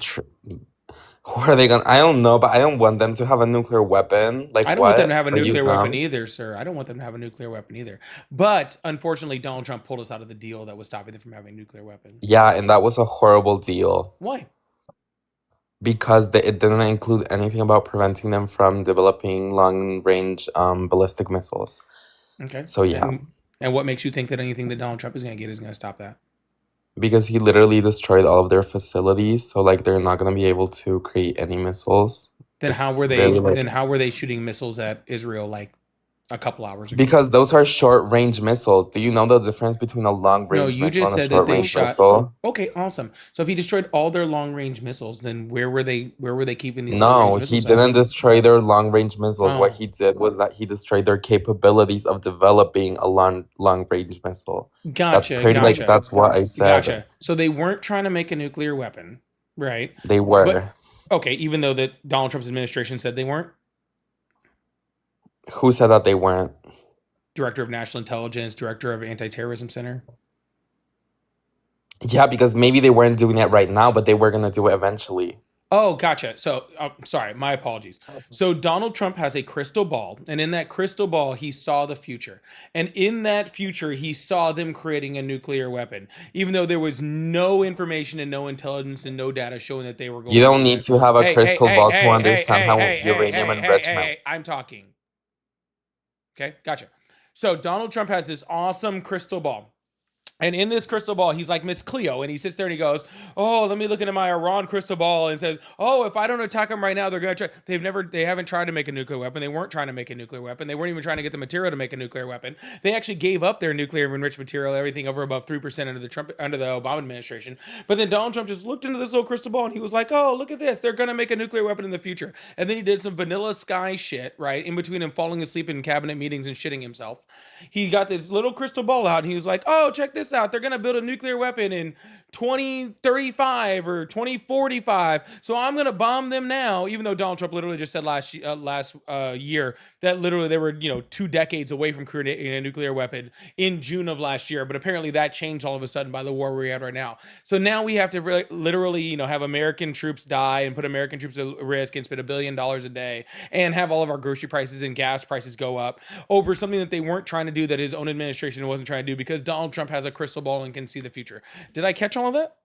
who are they gonna? I don't know, but I don't want them to have a nuclear weapon. Like I don't want them to what? have a Are you nuclear weapon dumb? either, sir. I don't want them to have a nuclear weapon either. But unfortunately, Donald Trump pulled us out of the deal that was stopping them from having a nuclear weapon. Yeah, and that was a horrible deal. Why? Because it didn't include anything about preventing them from developing long-range ballistic missiles. Okay. So yeah, And what makes you think that anything that Donald Trump is going to get is going to stop that? because he literally destroyed all of their facilities, so like they're not gonna be able to create any missiles. Then It's how were they? very like Then how were they shooting missiles at Israel like a couple hours ago? because those are short-range missiles. Do you know the difference between a No, long-range you missile just and a said that they short-range shot. missile? Okay, awesome. So if he destroyed all their long-range missiles, then where were they? Where were they keeping these No, long-range he missiles at? didn't destroy their long-range missiles. What Oh, he did was that he destroyed their capabilities of developing a long-range missile. That's gotcha, pretty like gotcha, that's what I said. gotcha. So they weren't trying to make a nuclear weapon, right? They But were. okay, even though that Donald Trump's administration said they weren't. Who said that they weren't? Director of National Intelligence, Director of Anti-Terrorism Center. Yeah, because maybe they weren't doing it right now, but they were gonna do it eventually. Oh, gotcha. So, sorry, my apologies. So, Donald Trump has a crystal ball, and in that crystal ball, he saw the future. And in that future, he saw them creating a nuclear weapon, even though there was no information and no intelligence and no data showing that they were going You to don't do need that. to have a Hey, hey, crystal hey, ball to hey, hey, understand hey, how hey, hey, uranium hey, hey, hey, enrichment. hey, I'm talking. Okay, gotcha. So, Donald Trump has this awesome crystal ball. And in this crystal ball, he's like Miss Cleo, and he sits there and he goes, "Oh, let me look into my Iran crystal ball," and says, "Oh, if I don't attack them right now, they're gonna try." They haven't tried to make a nuclear weapon. They weren't trying to make a nuclear weapon. They weren't even trying to get the material to make a nuclear weapon. They actually gave up their nuclear enriched material, everything over above 3% under the Obama administration. But then Donald Trump just looked into this little crystal ball and he was like, "Oh, look at this! They're gonna make a nuclear weapon in the future." And then he did some vanilla sky shit, right, in between him falling asleep in cabinet meetings and shitting himself. He got this little crystal ball out and he was like, "Oh, check this out. They're gonna build a nuclear weapon in 2035 or 2045. So I'm gonna bomb them now." Even though Donald Trump literally just said last year that literally they were 2 decades away from creating a nuclear weapon in June of last year. But apparently that changed all of a sudden by the war we have right now. So now we have to literally have American troops die and put American troops at risk and spend $1 billion a day and have all of our grocery prices and gas prices go up over something that they weren't trying to do, that his own administration wasn't trying to do, because Donald Trump has a crystal ball and can see the future. Did I catch all of that?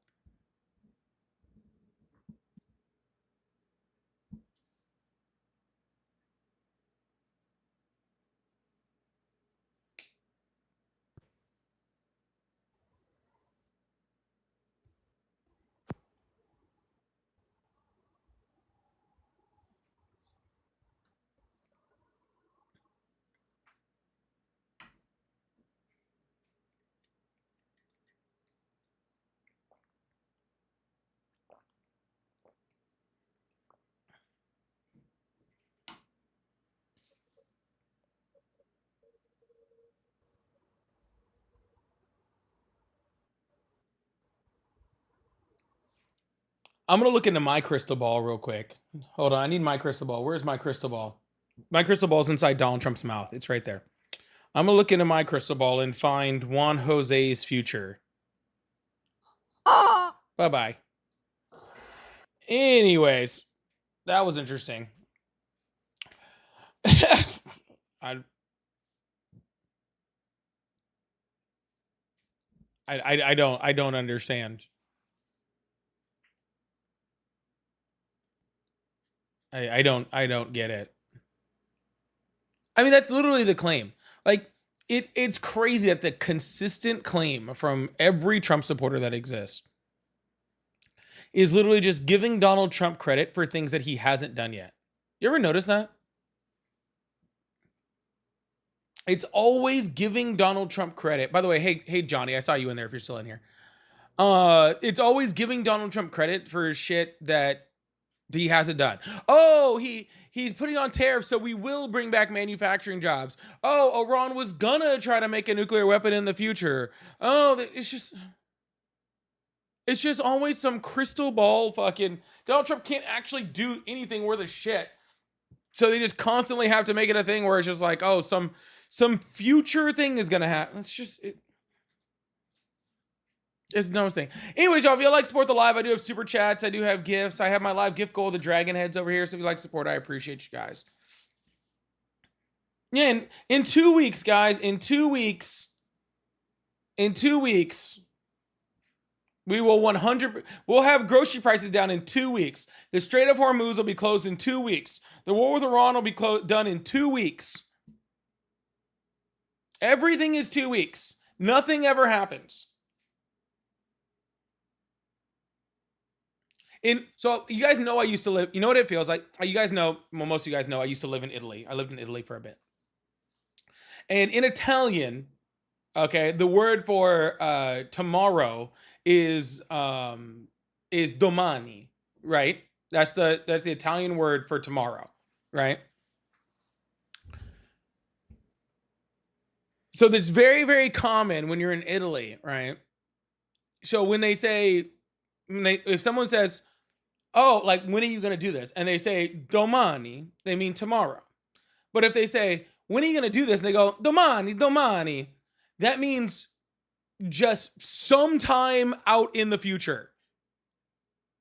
I'm going to look into my crystal ball real quick. Hold on. I need my crystal ball. Where's my crystal ball? My crystal ball is inside Donald Trump's mouth. It's right there. I'm going to look into my crystal ball and find Juan Jose's future. Bye-bye. Anyways, that was interesting. I, I don't understand. I don't get it. I mean, that's literally the claim. Like, it's crazy that the consistent claim from every Trump supporter that exists is literally just giving Donald Trump credit for things that he hasn't done yet. You ever notice that? It's always giving Donald Trump credit. By the way, hey Johnny, I saw you in there if you're still in here. It's always giving Donald Trump credit for shit that he hasn't done. Oh, he's putting on tariffs, so we will bring back manufacturing jobs. Oh, Iran was gonna try to make a nuclear weapon in the future. Oh, it's just always some crystal ball fucking. Donald Trump can't actually do anything worth a shit. So they just constantly have to make it a thing where it's just like, oh, some future thing is gonna happen. It's just it's no thing. Anyways, y'all, if you like support the live, I do have super chats. I do have gifts. I have my live gift goal, the dragon heads over here. So if you like support, I appreciate you guys. Yeah, in 2 weeks, guys, in 2 weeks, we will 100. We'll have grocery prices down in 2 weeks. The Strait of Hormuz will be closed in 2 weeks. The war with Iran will be done in 2 weeks. Everything is 2 weeks. Nothing ever happens. So you guys know I used to live. You know what it feels like? You guys know. Well, most of you guys know I used to live in Italy. I lived in Italy for a bit. And in Italian, okay, the word for tomorrow is domani, right? That's the Italian word for tomorrow, right? So that's very, very common when you're in Italy, right? So when they say, if someone says, oh, like, when are you going to do this? And they say domani, they mean tomorrow. But if they say, when are you going to do this? And they go, domani, that means just sometime out in the future.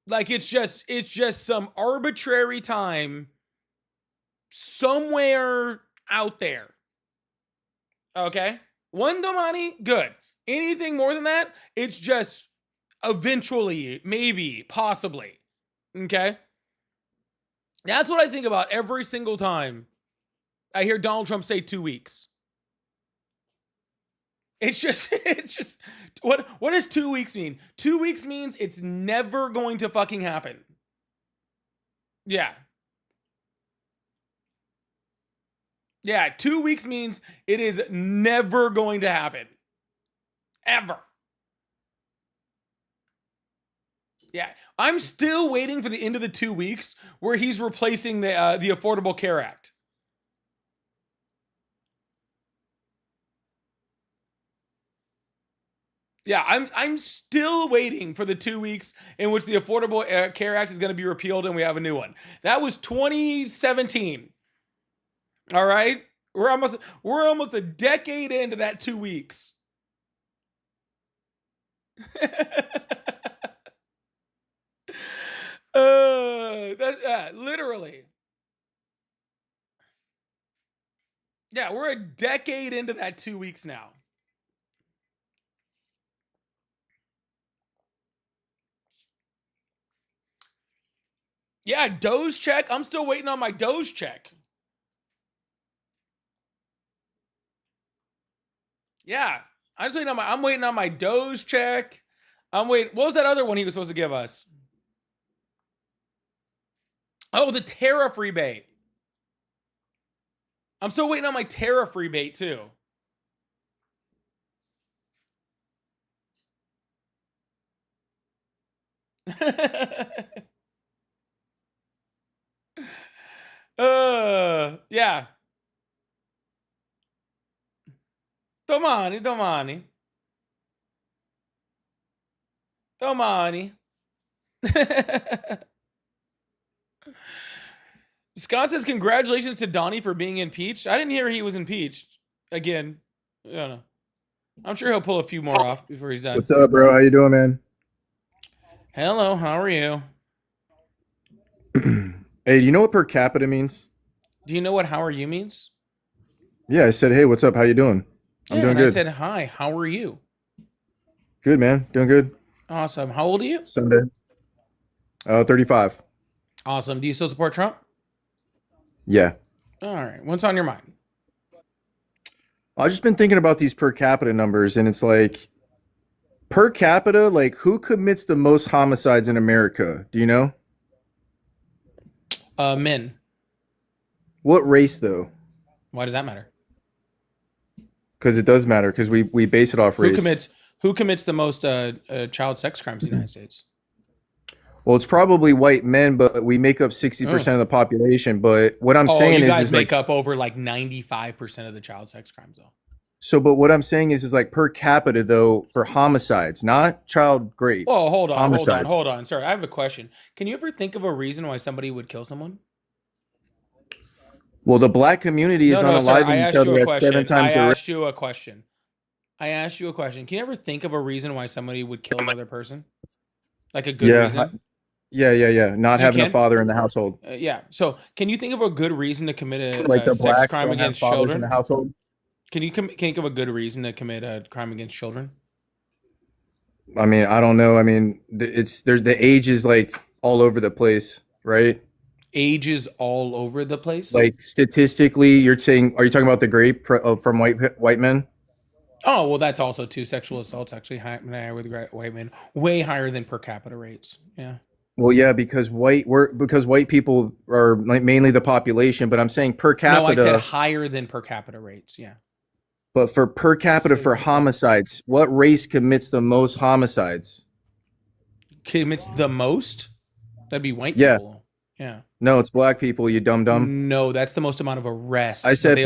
Like, it's just some arbitrary time somewhere out there. Okay? One domani, good. Anything more than that, it's just eventually, maybe, possibly. Okay? That's what I think about every single time I hear Donald Trump say 2 weeks. It's just what does 2 weeks mean? 2 weeks means it's never going to fucking happen. Yeah. Yeah, 2 weeks means it is never going to happen. Ever. Yeah, I'm still waiting for the end of the 2 weeks where he's replacing the Affordable Care Act. Yeah, I'm still waiting for the 2 weeks in which the Affordable Care Act is going to be repealed and we have a new one. That was 2017. All right, we're almost a decade into that 2 weeks. Literally. Yeah, we're a decade into that 2 weeks now. Yeah, Doge check. I'm still waiting on my Doge check. Yeah, I'm waiting on my Doge check. I'm waiting. What was that other one he was supposed to give us? Oh, the tariff rebate. I'm still waiting on my tariff rebate too. Yeah. Domani. Scott says, congratulations to Donnie for being impeached. I didn't hear he was impeached. Again, I don't know. I'm sure he'll pull a few more off before he's done. What's up, bro? How you doing, man? Hello, how are you? Hey, do you know what per capita means? Do you know what how are you means? Yeah, I said, hey, what's up? How you doing? I'm doing good. I said, hi, how are you? Good, man. Doing good. Awesome. How old are you? Sunday. 35. Awesome. Do you still support Trump? Yeah. All right. What's on your mind? I've just been thinking about these per capita numbers, and it's like per capita, like who commits the most homicides in America? Do you know? Men. What race though? Why does that matter? Because it does matter because we base it off race. Who commits the most child sex crimes in the United States? Well, it's probably white men, but we make up 60% of the population. But what I'm saying you guys is make like, up over like 95% of the child sex crimes, though. so, but what I'm saying is like per capita though for homicides, not child rape. Well, hold on. Sorry, I have a question. Can you ever think of a reason why somebody would kill someone? Well, the black community is unaliving each other at 7 times. I asked you a question. Can you ever think of a reason why somebody would kill another person? Like a good reason? Yeah. Not having a father in the household. Yeah. So, can you think of a good reason to commit a like the sex crime against children in the household? Can you think of a good reason to commit a crime against children? I mean, I don't know. I mean, the age is like all over the place, right? Age is all over the place. Like statistically, are you talking about the rape from white men? Oh, well, that's also too. Sexual assaults actually higher with white men, way higher than per capita rates. Yeah. Well, yeah, because white people are like mainly the population, but I'm saying per capita. No, I said higher than per capita rates. Yeah. But for per capita for homicides, what race commits the most homicides? Commits the most? That'd be white people. Yeah. No, it's black people, you dumb. No, that's the most amount of arrests. I said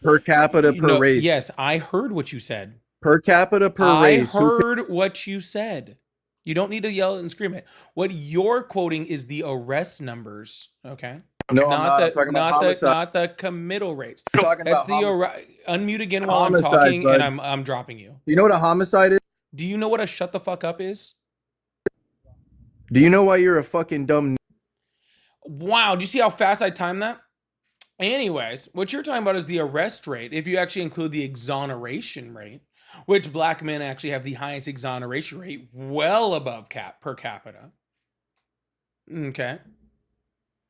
per capita per race. Yes, I heard what you said. Per capita per race. I heard what you said. You don't need to yell and scream it. What you're quoting is the arrest numbers, okay? No, I'm talking about homicide. Not the committal rates. I'm talking That's about unmute again while I'm talking, bud. And I'm dropping you. You know what a homicide is? Do you know what a shut the fuck up is? Do you know why you're a fucking dumb? Wow, do you see how fast I timed that? Anyways, what you're talking about is the arrest rate. If you actually include the exoneration rate, which black men actually have the highest exoneration rate, well above per capita. Okay.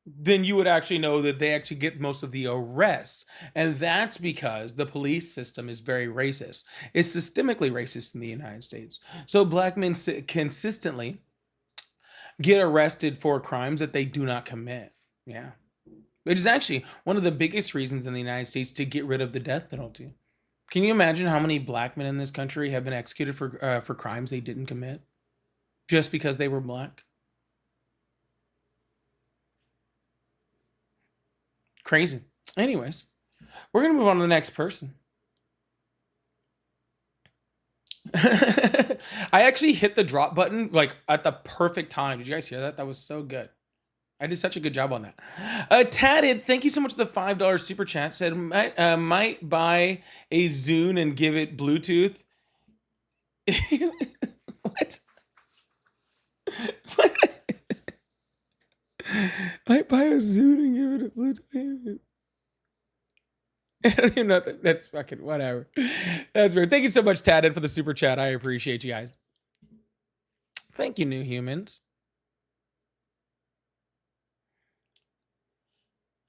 Then you would actually know that they actually get most of the arrests. And that's because the police system is very racist. It's systemically racist in the United States. So black men consistently get arrested for crimes that they do not commit. Yeah. It is actually one of the biggest reasons in the United States to get rid of the death penalty. Can you imagine how many black men in this country have been executed for crimes they didn't commit just because they were black? Crazy. Anyways, we're going to move on to the next person. I actually hit the drop button like at the perfect time. Did you guys hear that? That was so good. I did such a good job on that. Tatted, thank you so much for the $5 super chat. Said might buy a Zune and give it Bluetooth. What? Might buy a Zune and give it a Bluetooth. I don't even know. That's fucking whatever. That's weird. Thank you so much, Tatted, for the super chat. I appreciate you guys. Thank you, new humans.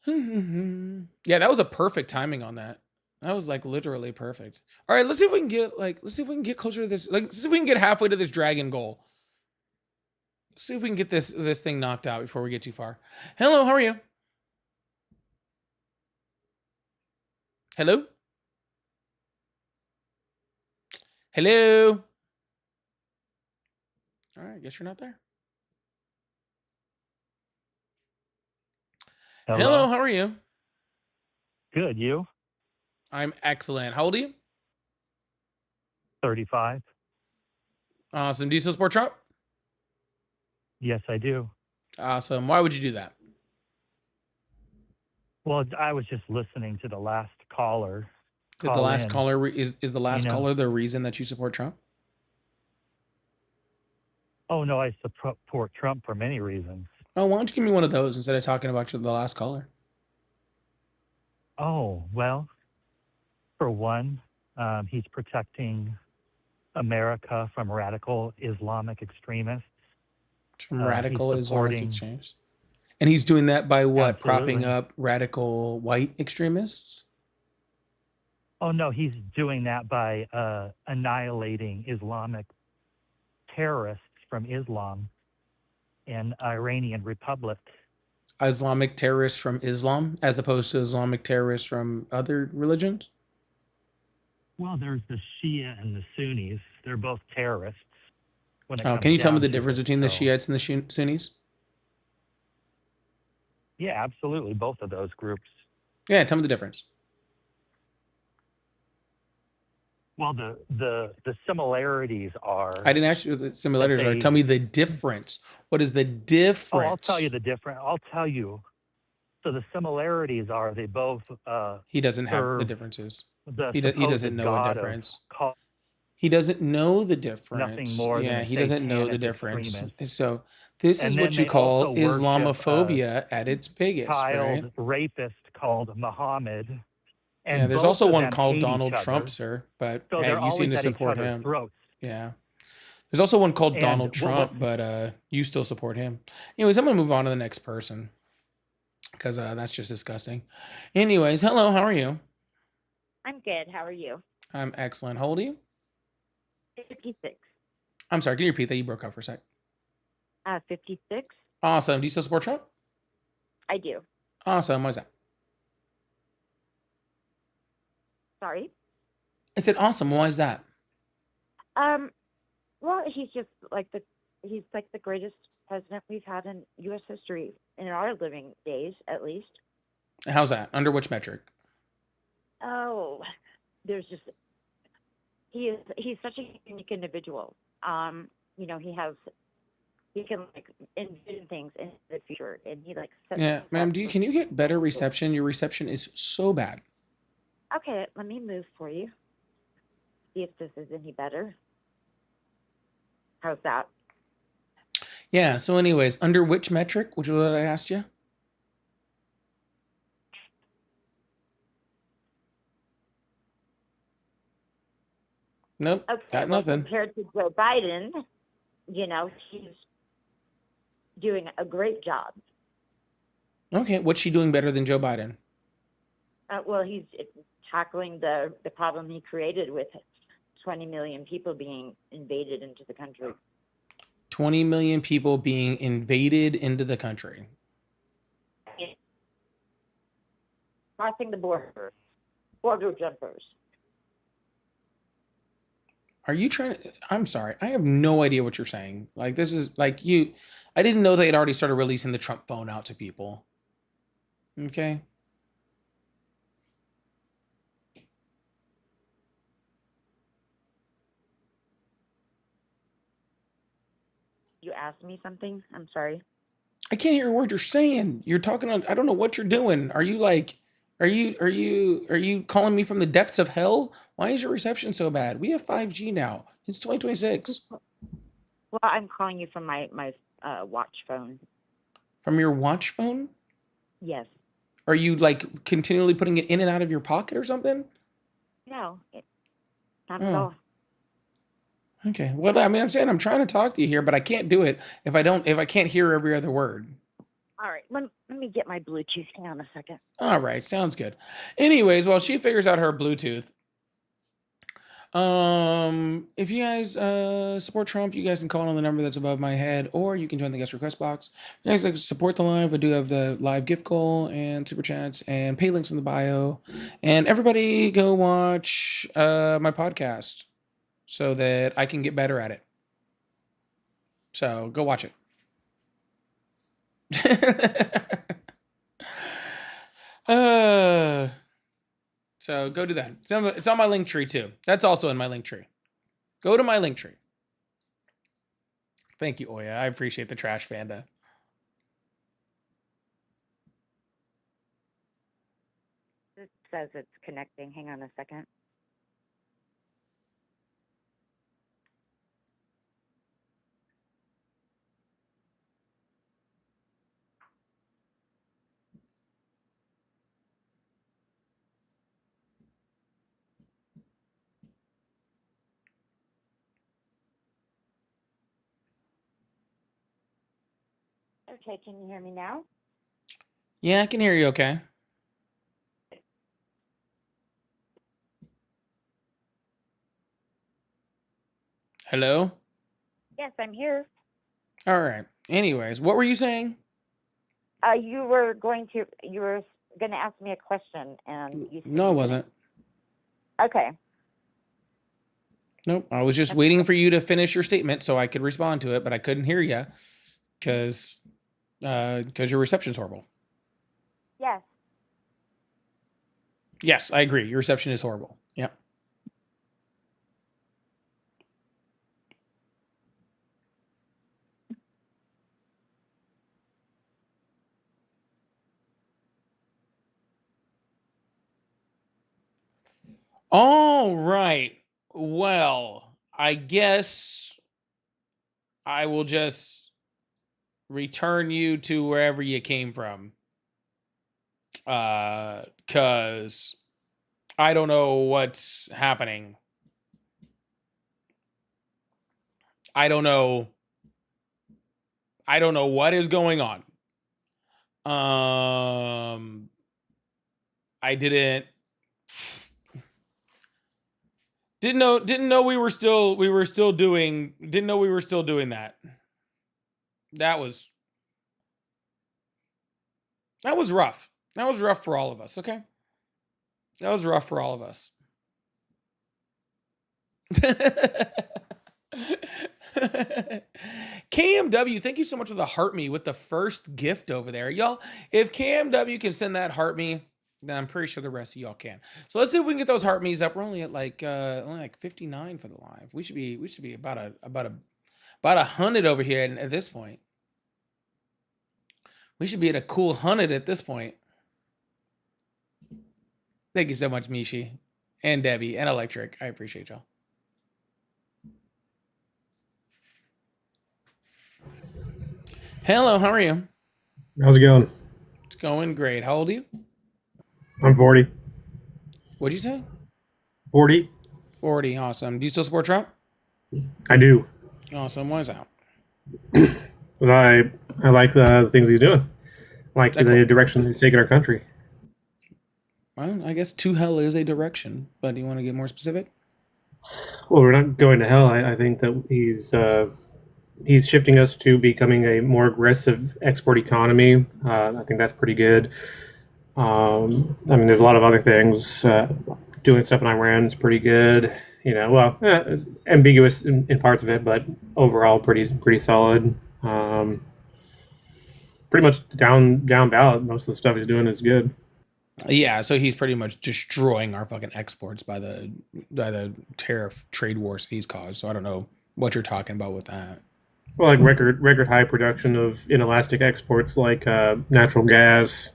Yeah, that was a perfect timing on that. That was like literally perfect. All right, let's see if we can get closer to this. Like, let's see if we can get halfway to this dragon goal. Let's see if we can get this thing knocked out before we get too far. Hello, how are you? Hello? Hello? All right, I guess you're not there. Hello, how are you? Good, you? I'm excellent. How old are you? 35. Awesome. Do you still support Trump? Yes, I do. Awesome. Why would you do that? Well, I was just listening to the last caller. The last caller is the last caller the reason that you support Trump? Oh, no, I support Trump for many reasons. Oh, why don't you give me one of those instead of talking about the last caller? Oh, well, for one, he's protecting America from radical Islamic extremists. From radical Islamic extremists? And he's doing that by what? Absolutely. Propping up radical white extremists? Oh no, he's doing that by annihilating Islamic terrorists from Islam in Iranian Republic. Islamic terrorists from Islam as opposed to Islamic terrorists from other religions? Well, there's the Shia and the Sunnis. They're both terrorists when it Oh, comes can you tell me down the to difference it. between the So, Shiites and the Sunnis? yeah, absolutely, both of those groups. Yeah, tell me the difference. Well, the similarities are I didn't ask you what the similarities are. they. Tell me the difference. What is the difference? Oh, I'll tell you the difference. I'll tell you. So the similarities are they both He doesn't have the serve differences. the He doesn't supposed know a god of difference. call He doesn't know the nothing difference. more than Yeah, a he doesn't know the satanic difference. extremist. So this is And what then you they also call worship a Islamophobia at its biggest, right? child rapist called Muhammad. And Yeah, there's both also of one them called hate Donald each Trump, other. sir. But So hey, they're you seem always to at each support other's him. throats. Yeah. There's also one called And Donald well, Trump, but you still support him. Anyways, I'm gonna move on to the next person because that's just disgusting. Anyways, hello, how are you? I'm good. How are you? I'm excellent. How old are you? 56. I'm sorry, can you repeat that? You broke up for a sec. 56? Awesome. Do you still support Trump? I do. Awesome. Why is that? Sorry. I said awesome. Why is that? Well, he's like the greatest president we've had in U.S. history in our living days, at least. How's that? Under which metric? Oh, he's such a unique individual. You know, he can like envision things in the future, and he like sets Yeah, himself ma'am. for Can you get better people. reception? Your reception is so bad. Okay, let me move for you. See if this is any better. How's that? Yeah. So, anyways, under which metric? Which was what I asked you? Nope. Okay, Got well, nothing. compared to Joe Biden, you know, he's doing a great job. Okay. What's she doing better than Joe Biden? Well, he's tackling the problem he created with 20 million people being invaded into the country. 20 million people being invaded into the country. Crossing the border jumpers. Are you trying to? I'm sorry. I have no idea what you're saying. Like, this is like you. I didn't know they had already started releasing the Trump phone out to people. Okay. You asked me something? I'm sorry. I can't hear a word you're saying. You're talking on. I don't know what you're doing. Are you like? Are you calling me from the depths of hell? Why is your reception so bad? We have 5G now. It's 2026. Well, I'm calling you from my watch phone. From your watch phone? Yes. Are you like continually putting it in and out of your pocket or something? No, not at Oh. all. Okay. Well, I mean, I'm saying I'm trying to talk to you here, but I can't do it if I can't hear every other word. All right, let me get my Bluetooth. Hang on a second. All right, sounds good. Anyways, while she figures out her Bluetooth, if you guys support Trump, you guys can call on the number that's above my head, or you can join the guest request box. If you guys like to support the live, I do have the live gift goal and super chats and pay links in the bio. And everybody go watch my podcast so that I can get better at it. So go watch it. So go do that. It's on my link tree too. That's also in my link tree. Go to my link tree. Thank you, Oya. I appreciate the trash panda. It says it's connecting. Hang on a second. Okay, can you hear me now? Yeah, I can hear you okay. Hello? Yes, I'm here. All right. Anyways, what were you saying? You were going to ask me a question, and you said No, it wasn't. Okay. Nope. I was just waiting for you to finish your statement so I could respond to it, but I couldn't hear you because your reception's horrible. Yes. Yes, I agree. Your reception is horrible. Yeah. All right. Well, I guess I will just return you to wherever you came from. Cause I don't know what's happening. I don't know what is going on. I didn't know we were still doing that. That was rough. That was rough for all of us, okay? That was rough for all of us. KMW, thank you so much for the heart me with the first gift over there. Y'all, if KMW can send that heart me, then I'm pretty sure the rest of y'all can. So let's see if we can get those heart me's up. We're only at like 59 for the live. We should be about 100 over here at this point. We should be at a cool 100 at this point. Thank you so much, Mishi and Debbie and Electric. I appreciate y'all. Hello, how are you? How's it going? It's going great. How old are you? I'm 40. What'd you say? 40? 40, awesome. Do you still support Trump? I do. Awesome. Why is that? Because I like the things he's doing. I like the direction he's taking our country. Well, I guess to hell is a direction, but do you want to get more specific? Well, we're not going to hell. I think that he's shifting us to becoming a more aggressive export economy. I think that's pretty good. I mean, there's a lot of other things. Doing stuff in Iran is pretty good. Ambiguous in parts of it, but overall pretty solid. Pretty much down ballot. Most of the stuff he's doing is good. Yeah, so he's pretty much destroying our fucking exports by the tariff trade wars he's caused. So I don't know what you're talking about with that. Well, like record high production of inelastic exports like natural gas,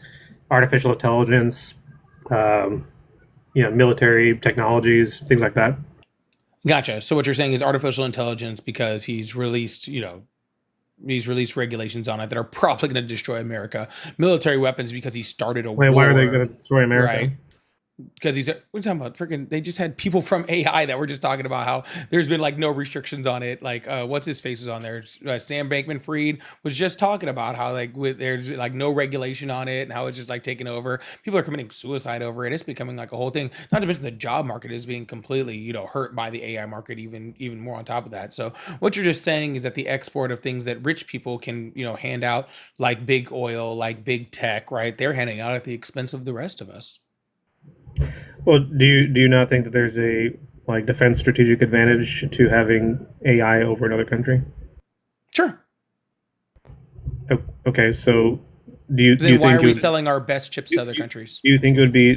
artificial intelligence, military technologies, things like that. Gotcha. So what you're saying is artificial intelligence because he's released regulations on it that are probably going to destroy America. Military weapons because he started a war. Why are they going to destroy America? Right. Because we're talking about they just had people from AI that were just talking about how there's been like no restrictions on it. Like, what's his face is on there? Sam Bankman-Fried was just talking about how there's like no regulation on it and how it's just like taking over. People are committing suicide over it. It's becoming like a whole thing. Not to mention the job market is being completely, hurt by the AI market even more on top of that. So what you're just saying is that the export of things that rich people can, hand out, like big oil, like big tech, right? They're handing out at the expense of the rest of us. Well, do you not think that there's a defense strategic advantage to having AI over another country? Sure. Okay, so do you think why are we would, selling our best chips to other countries? Do you think it would be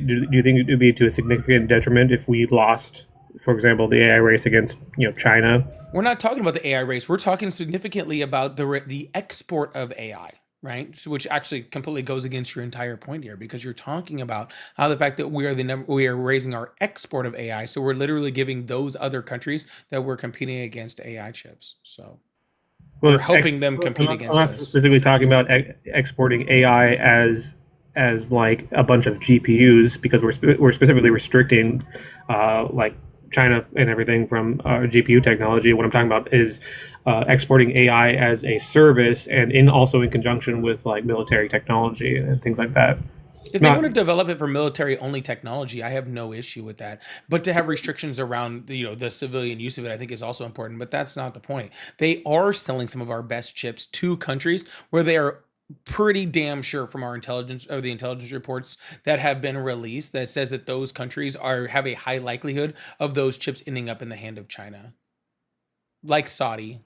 to a significant detriment if we lost, for example, the AI race against China? We're not talking about the AI race. We're talking significantly about the export of AI. Right, which actually completely goes against your entire point here, because you're talking about how the fact that we are raising our export of AI, so we're literally giving those other countries that we're competing against AI chips. So we're helping them compete against us. I'm not specifically talking about exporting AI as like a bunch of GPUs, because we're specifically restricting like China and everything from GPU technology. What I'm talking about is exporting AI as a service, and also in conjunction with like military technology and things like that. If they want to develop it for military only technology, I have no issue with that. But to have restrictions around the civilian use of it, I think is also important. But that's not the point. They are selling some of our best chips to countries where they are pretty damn sure from our intelligence or the intelligence reports that have been released that says that those countries have a high likelihood of those chips ending up in the hand of China, like Saudi.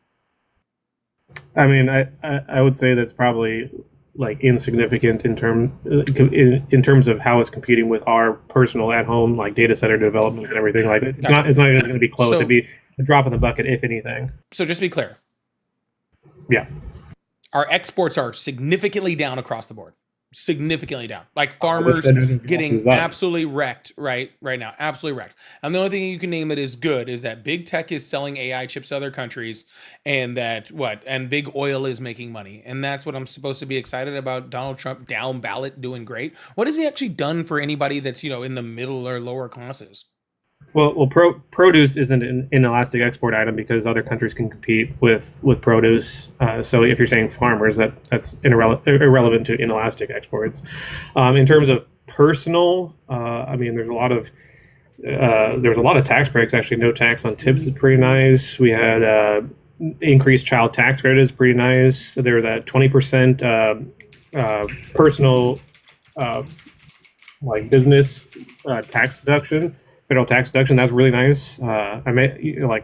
I mean, I would say that's probably like insignificant in terms of how it's competing with our personal at home like data center development and everything. Like it's not even going to be close. It'd be a drop in the bucket if anything. So just to be clear, yeah, our exports are significantly down across the board. Significantly down. Like farmers getting absolutely wrecked right now. Absolutely wrecked. And the only thing you can name it is good is that big tech is selling AI chips to other countries, and that and big oil is making money. And that's what I'm supposed to be excited about. Donald Trump down ballot doing great. What has he actually done for anybody that's, in the middle or lower classes? Well, produce isn't an inelastic export item because other countries can compete with produce. So if you're saying farmers, that's irrelevant to inelastic exports. In terms of personal, I mean, there's a lot of tax breaks. Actually, no tax on tips is pretty nice. We had increased child tax credit is pretty nice. There was that 20% personal like business tax deduction. Federal tax deduction, that's really nice. There's a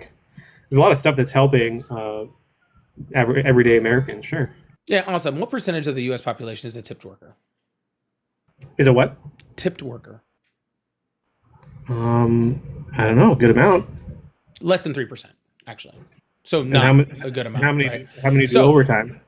lot of stuff that's helping everyday Americans. Sure. Yeah, awesome. What percentage of the U.S. population is a tipped worker? Is it what? Tipped worker. I don't know. A good amount. Less than 3%, actually. So not a good amount. How many do overtime?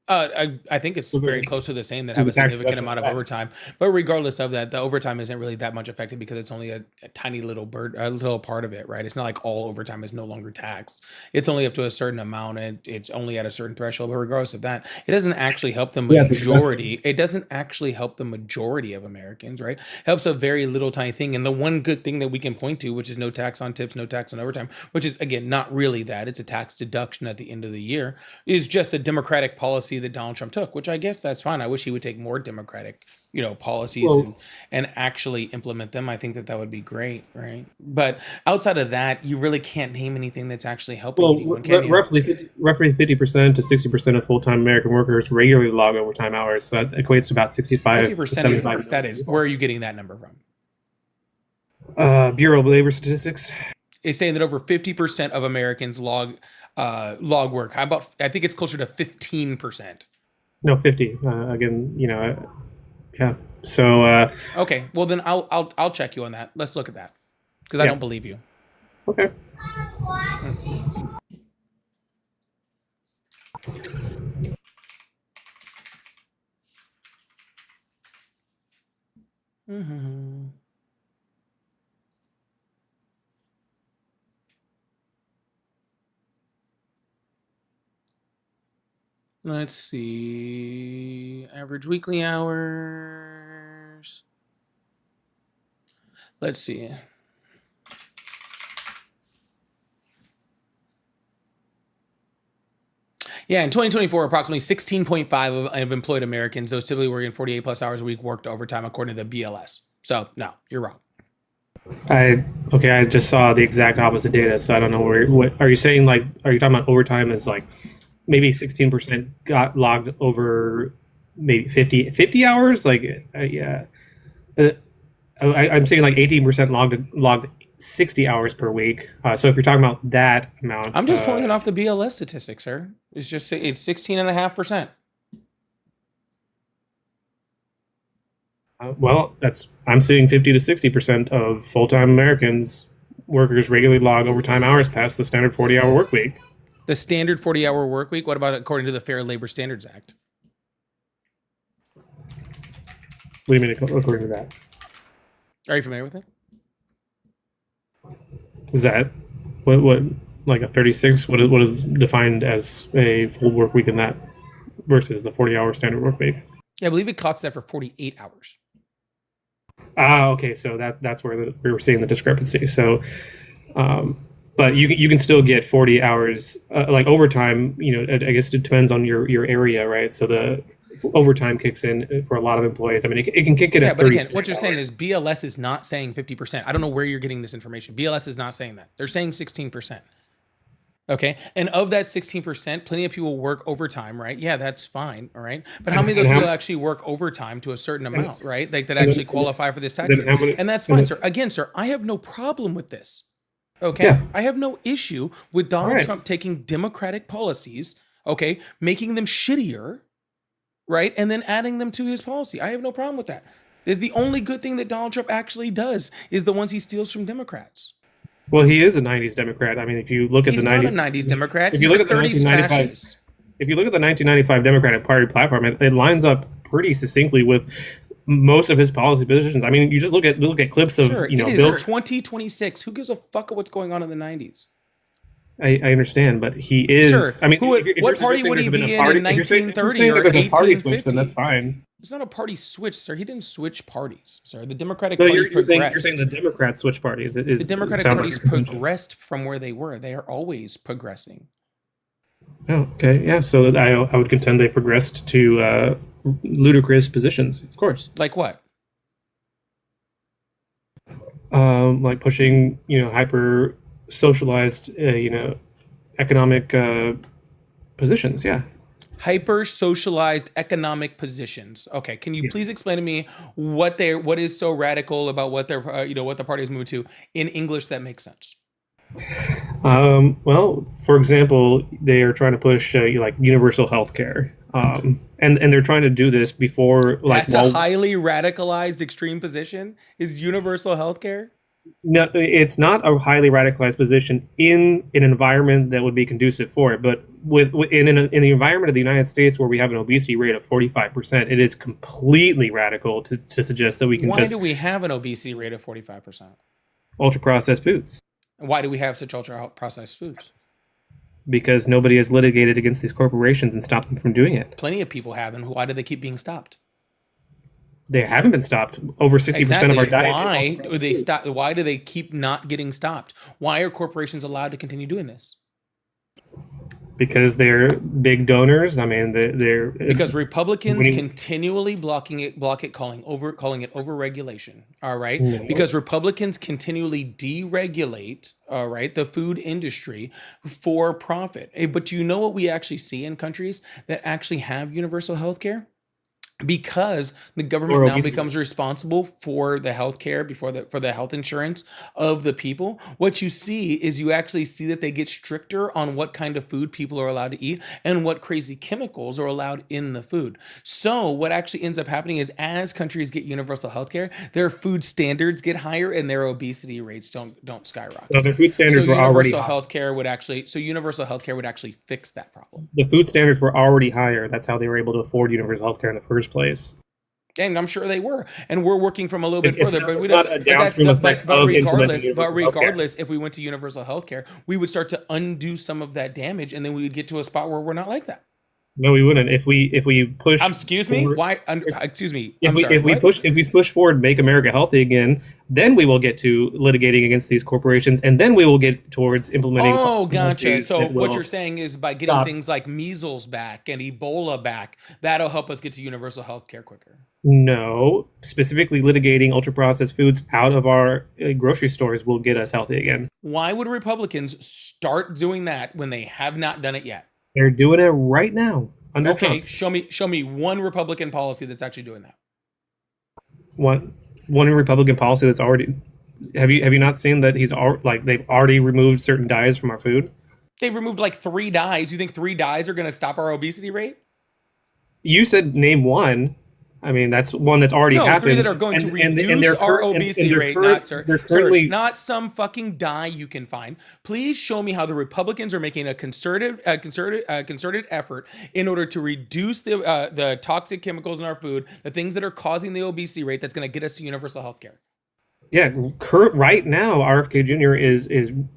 I think it's very close to the same that have a significant amount of overtime. But regardless of that, the overtime isn't really that much affected because it's only a tiny little part of it, right? It's not like all overtime is no longer taxed. It's only up to a certain amount, and it's only at a certain threshold. But regardless of that, it doesn't actually help the majority. It doesn't actually help the majority of Americans, right? It helps a very little tiny thing. And the one good thing that we can point to, which is no tax on tips, no tax on overtime, which is, again, not really that. It's a tax deduction at the end of the year, is just a Democratic policy that Donald Trump took, which I guess that's fine. I wish he would take more Democratic, policies and actually implement them. I think that would be great, right? But outside of that, you really can't name anything that's actually helping anyone, can you? Roughly 50% to 60% of full-time American workers regularly log overtime hours. So that equates to about 65 to 75. That is, where are you getting that number from? Bureau of Labor Statistics. It's saying that over 50% of Americans log work. I think it's closer to 15%. No, 50. Again, yeah. So okay, well then I'll check you on that. Let's look at that because I don't believe you. Okay. Mm-hmm. Let's see. Average weekly hours. Let's see. Yeah, in 2024, approximately 16.5 of employed Americans, those typically working 48 plus hours a week, worked overtime according to the BLS. So, no, you're wrong. I just saw the exact opposite data, so I don't know what are you saying? Like, are you talking about overtime as like maybe 16% got logged over maybe 50 hours? Like, yeah. I'm saying like 18% logged 60 hours per week. So if you're talking about that amount, I'm just pulling it off the BLS statistics, sir. It's 16.5%. Well, I'm seeing 50 to 60% of full-time Americans workers regularly log overtime hours past the standard 40-hour work week. The standard 40-hour work week? What about according to the Fair Labor Standards Act? What do you mean according to that? Are you familiar with it? Is that what like a 36? What is defined as a full work week in that versus the 40-hour standard work week? Yeah, I believe it clocks that for 48 hours. Okay, so that's where we were seeing the discrepancy. So, but you can still get 40 hours like overtime. I guess it depends on your area, right? So the overtime kicks in for a lot of employees. I mean, it can kick in at 30. But again, what you're saying is BLS is not saying 50%. I don't know where you're getting this information. BLS is not saying that. They're saying 16%. Okay. And of that 16%, plenty of people work overtime, right? Yeah, that's fine. All right. But how many of those people actually work overtime to a certain amount, right? Like that actually qualify for this tax thing? And that's fine, sir. Again, sir, I have no problem with this. Okay. Yeah. I have no issue with Donald Trump taking Democratic policies, okay, making them shittier, right? And then adding them to his policy. I have no problem with that. The only good thing that Donald Trump actually does is the ones he steals from Democrats. Well, he is a 90s Democrat. I mean, if you look at He's the not 90s, a 90s Democrat. if He's you look a at the 30s 1995, fascist. if you look at the 1995 Democratic Party platform, it lines up pretty succinctly with most of his policy positions. I mean, you just look at clips of Sure, you know it is Bill. 2026. Who gives a fuck of what's going on in the 90s? I understand, but he is. Sure. I mean, What you're party suggesting would he there's been be a in party- 1930 or there's a party switch, 1850? then that's fine. It's not a party switch, sir. He didn't switch parties, sir. The Democratic So Party you're saying progressed. the Democrats switch parties. The Democratic Party's progressed from where they were. They are always progressing. Oh, okay, yeah. So I would contend they progressed to ludicrous positions, of course. Like what? Like pushing, hyper socialized, economic positions. Yeah. Hyper socialized economic positions. Okay, can you please explain to me what is so radical about what their what the party is moving to in English that makes sense? Well, for example, they are trying to push like universal health care. And they're trying to do this before That's a highly radicalized extreme position, is universal health care? No, it's not a highly radicalized position in an environment that would be conducive for it. But in the environment of the United States, where we have an obesity rate of 45%, it is completely radical to suggest that we can. Why do we have an obesity rate of 45%? Ultra processed foods. And why do we have such ultra processed foods? Because nobody has litigated against these corporations and stopped them from doing it. Plenty of people have, and why do they keep being stopped? They haven't been stopped. Over 60% of our diet. Why do they stop? Why do they keep not getting stopped? Why are corporations allowed to continue doing this? Because they're big donors. I mean, they're because Republicans continually block it, calling it overregulation. All right, because Republicans continually deregulate. All right, the food industry for profit. But do you know what we actually see in countries that actually have universal health care? Because the government now becomes responsible for the health care for the health insurance of the people. What you see is you actually see that they get stricter on what kind of food people are allowed to eat and what crazy chemicals are allowed in the food. So what actually ends up happening is as countries get universal health care, their food standards get higher and their obesity rates don't skyrocket. So their food standards were already universal health care would actually fix that problem. The food standards were already higher. That's how they were able to afford universal health care in the first place. And I'm sure they were, and we're working from a little bit further, but we not don't. But regardless, if we went to universal health care, we would start to undo some of that damage, and then we would get to a spot where we're not like that. No, we wouldn't. If we push. Excuse me. Why? Excuse me. If we push forward, make America healthy again, then we will get to litigating against these corporations, and then we will get towards implementing. Oh, gotcha. So what you're saying is by getting things like measles back and Ebola back, that'll help us get to universal health care quicker. No, specifically litigating ultra processed foods out of our grocery stores will get us healthy again. Why would Republicans start doing that when they have not done it yet? They're doing it right now under Trump. Show me one Republican policy that's actually doing that. One Republican policy that's already. Have you not seen that they've already removed certain dyes from our food? They removed like 3 dyes. You think 3 dyes are going to stop our obesity rate? You said name one. I mean, that's one that's already happened. 3 that are going to reduce our obesity rate, not some fucking dye you can find. Please show me how the Republicans are making a concerted effort in order to reduce the toxic chemicals in our food, the things that are causing the obesity rate that's going to get us to universal health care. Yeah, right now, RFK Jr.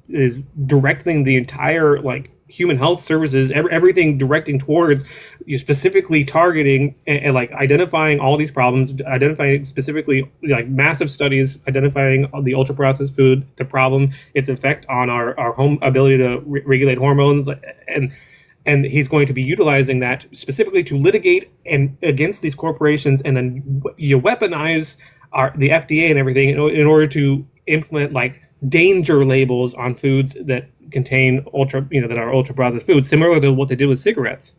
is directing the entire human health services, everything directing towards you specifically targeting and identifying all these problems, identifying specifically massive studies, identifying the ultra processed food, the problem, its effect on our home ability to regulate hormones, and he's going to be utilizing that specifically to litigate and against these corporations, and then you weaponize the FDA and everything in order to implement like danger labels on foods that contain that are ultra processed foods, similar to what they did with cigarettes.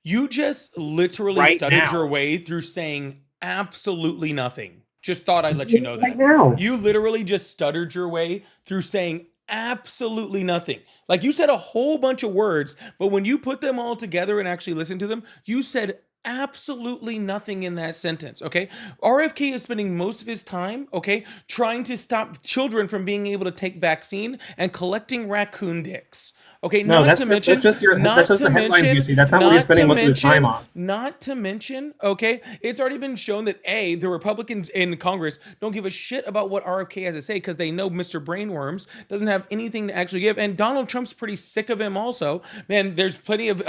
You just literally Right stuttered now. your way through saying absolutely nothing. Just thought I'd let you know that. Right now. You literally just stuttered your way through saying absolutely nothing. Like, you said a whole bunch of words, but when you put them all together and actually listen to them, you said absolutely nothing in that sentence. Okay, RFK is spending most of his time, okay, trying to stop children from being able to take vaccine and collecting raccoon dicks. Okay, No, not to mention, that's just the headlines you see. That's not what you're spending most of your time on. Not to mention, okay, it's already been shown that the Republicans in Congress don't give a shit about what RFK has to say because they know Mr. Brainworms doesn't have anything to actually give, and Donald Trump's pretty sick of him also. Man, there's plenty of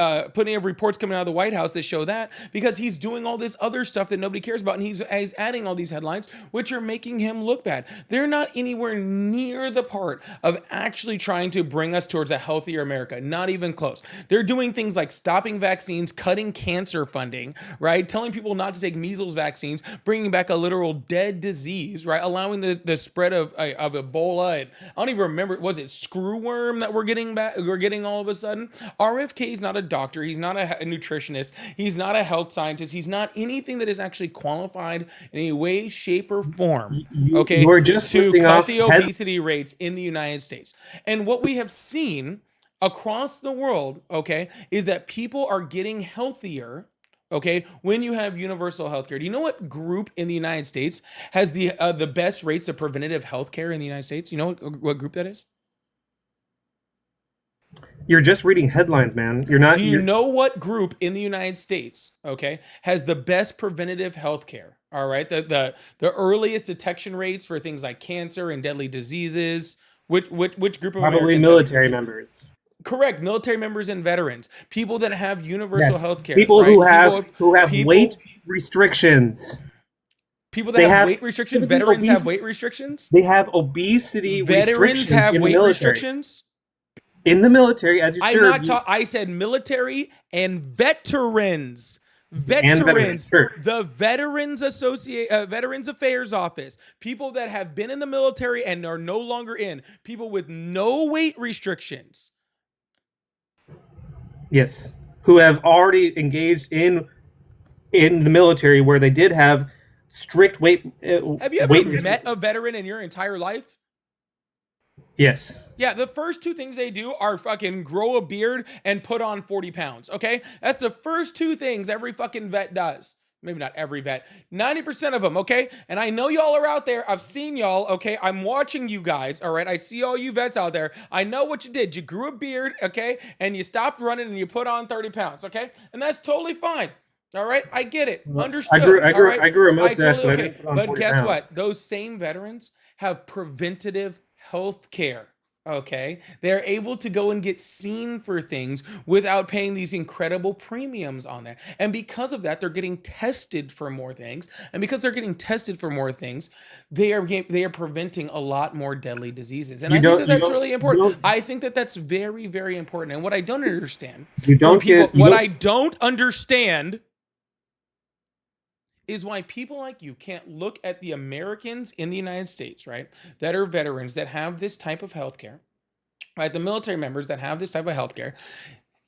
reports coming out of the White House that show that, because he's doing all this other stuff that nobody cares about, and he's adding all these headlines which are making him look bad. They're not anywhere near the part of actually trying to bring us towards a healthier America. Not even close. They're doing things like stopping vaccines, cutting cancer funding, right? Telling people not to take measles vaccines, bringing back a literal dead disease, right? Allowing the spread of Ebola. And I don't even remember, was it screwworm that we're getting back? We're getting all of a sudden. RFK is not a doctor. He's not a nutritionist. He's not a health scientist. He's not anything that is actually qualified in any way, shape, or form. Okay, you were just to listing cut off the obesity rates in the United States. And what we have seen across the world, okay, is that people are getting healthier, okay, when you have universal healthcare. Do you know what group in the United States has the best rates of preventative healthcare in the United States? You know what group that is? You're just reading headlines, man. You're not. Do you know what group in the United States, okay, has the best preventative healthcare? All right, the earliest detection rates for things like cancer and deadly diseases. Which group of Probably Americans? Military members. Correct, military members and veterans, people that have universal health care, people right? who have weight restrictions. People that have weight restrictions. Veterans have weight restrictions. They have obesity veterans restrictions. Have in weight the military. restrictions. In the military, as you serve, I said military and veterans. Veterans, sure. The Veterans Affairs Office, people that have been in the military and are no longer in, people with no weight restrictions. Yes, who have already engaged in the military where they did have strict weight. Have you ever met a veteran in your entire life? Yes. Yeah, the first two things they do are fucking grow a beard and put on 40 pounds, okay? That's the first two things every fucking vet does. Maybe not every vet, 90% of them, okay? And I know y'all are out there. I've seen y'all, okay? I'm watching you guys, all right? I see all you vets out there. I know what you did. You grew a beard, okay? And you stopped running and you put on 30 pounds, okay? And that's totally fine. All right, I get it. Understood. I grew a mustache, but I didn't put on 40 guess pounds. What? Those same veterans have preventative health care. Okay, they're able to go and get seen for things without paying these incredible premiums on that. And because of that, they're getting tested for more things. And because they're getting tested for more things, they are preventing a lot more deadly diseases. And I think that's really important. I think that's very, very important. And what I don't understand, what I don't understand is why people like you can't look at the Americans in the United States, right, that are veterans that have this type of healthcare, right, the military members that have this type of healthcare.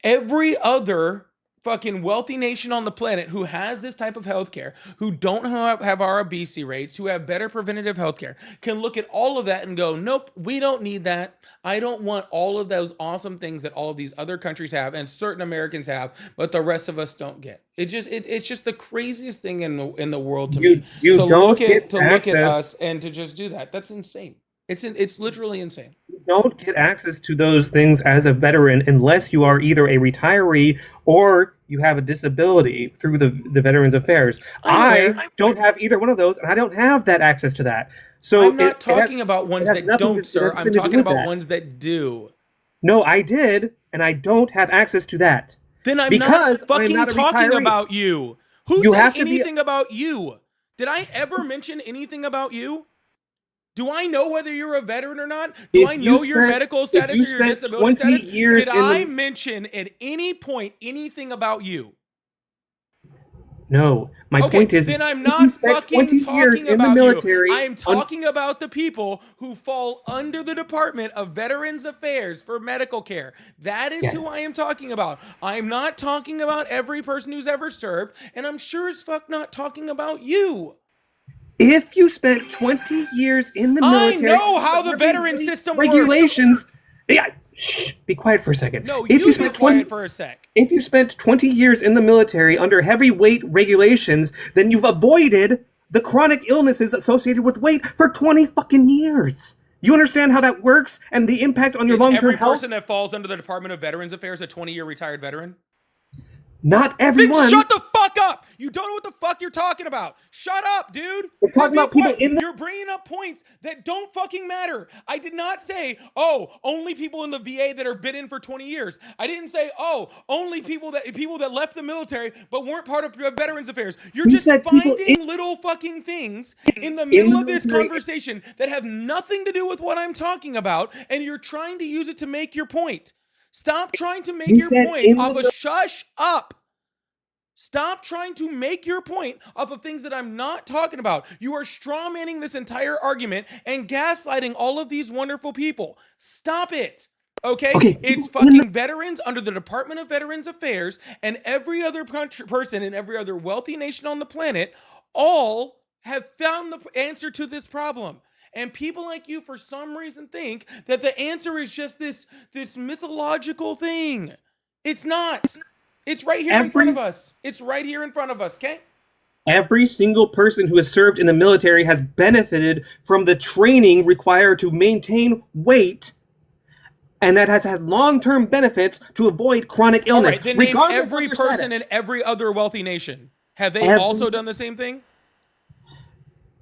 Every other fucking wealthy nation on the planet who has this type of healthcare, who don't have our obesity rates, who have better preventative healthcare, can look at all of that and go, nope, we don't need that. I don't want all of those awesome things that all of these other countries have and certain Americans have, but the rest of us don't get. It's just the craziest thing in the world to me. To look at us and to just do that. That's insane. It's literally insane. You don't get access to those things as a veteran unless you are either a retiree or you have a disability through the Veterans Affairs. I don't have either one of those, and I don't have that access to that. So I'm not talking about ones that don't, sir. I'm talking about ones that do. No, I did, and I don't have access to that. Then I'm not fucking talking about you. Who said anything about you? Did I ever mention anything about you? Do I know whether you're a veteran or not? Do I know your medical status or your disability 20 status? years Did in I the- mention at any point anything about you? No, my Okay, point is, then I'm if you not spent fucking 20 years talking in the about you. military, I am talking about the people who fall under the Department of Veterans Affairs for medical care. That is who I am talking about. I'm not talking about every person who's ever served, and I'm sure as fuck not talking about you. If you spent 20 years in the military, I know how the veteran system regulations. works. Yeah, shh, be quiet for a second. No, if you spent be quiet for a sec. If you spent 20 years in the military under heavyweight regulations, then you've avoided the chronic illnesses associated with weight for 20 fucking years. You understand how that works and the impact on your long-term health? Every person that falls under the Department of Veterans Affairs a 20-year retired veteran? Not everyone. Then shut the fuck up! You don't know what the fuck you're talking about. Shut up, dude. We're talking about people in the... You're bringing up points that don't fucking matter. I did not say, oh, only people in the VA that are been in for 20 years. I didn't say, oh, only people that left the military but weren't part of Veterans Affairs. You're just finding little fucking things in the middle of this conversation that have nothing to do with what I'm talking about, and you're trying to use it to make your point. Stop trying to make your point off of shush up. Stop trying to make your point off of things that I'm not talking about. You are strawmanning this entire argument and gaslighting all of these wonderful people. Stop it. Okay? It's fucking veterans under the Department of Veterans Affairs and every other person in every other wealthy nation on the planet all have found the answer to this problem. And people like you, for some reason, think that the answer is just this mythological thing. It's not. It's right here in front of us. It's right here in front of us, okay? Every single person who has served in the military has benefited from the training required to maintain weight, and that has had long-term benefits to avoid chronic illness. All right, then name every person in every other wealthy nation. Have they also done the same thing?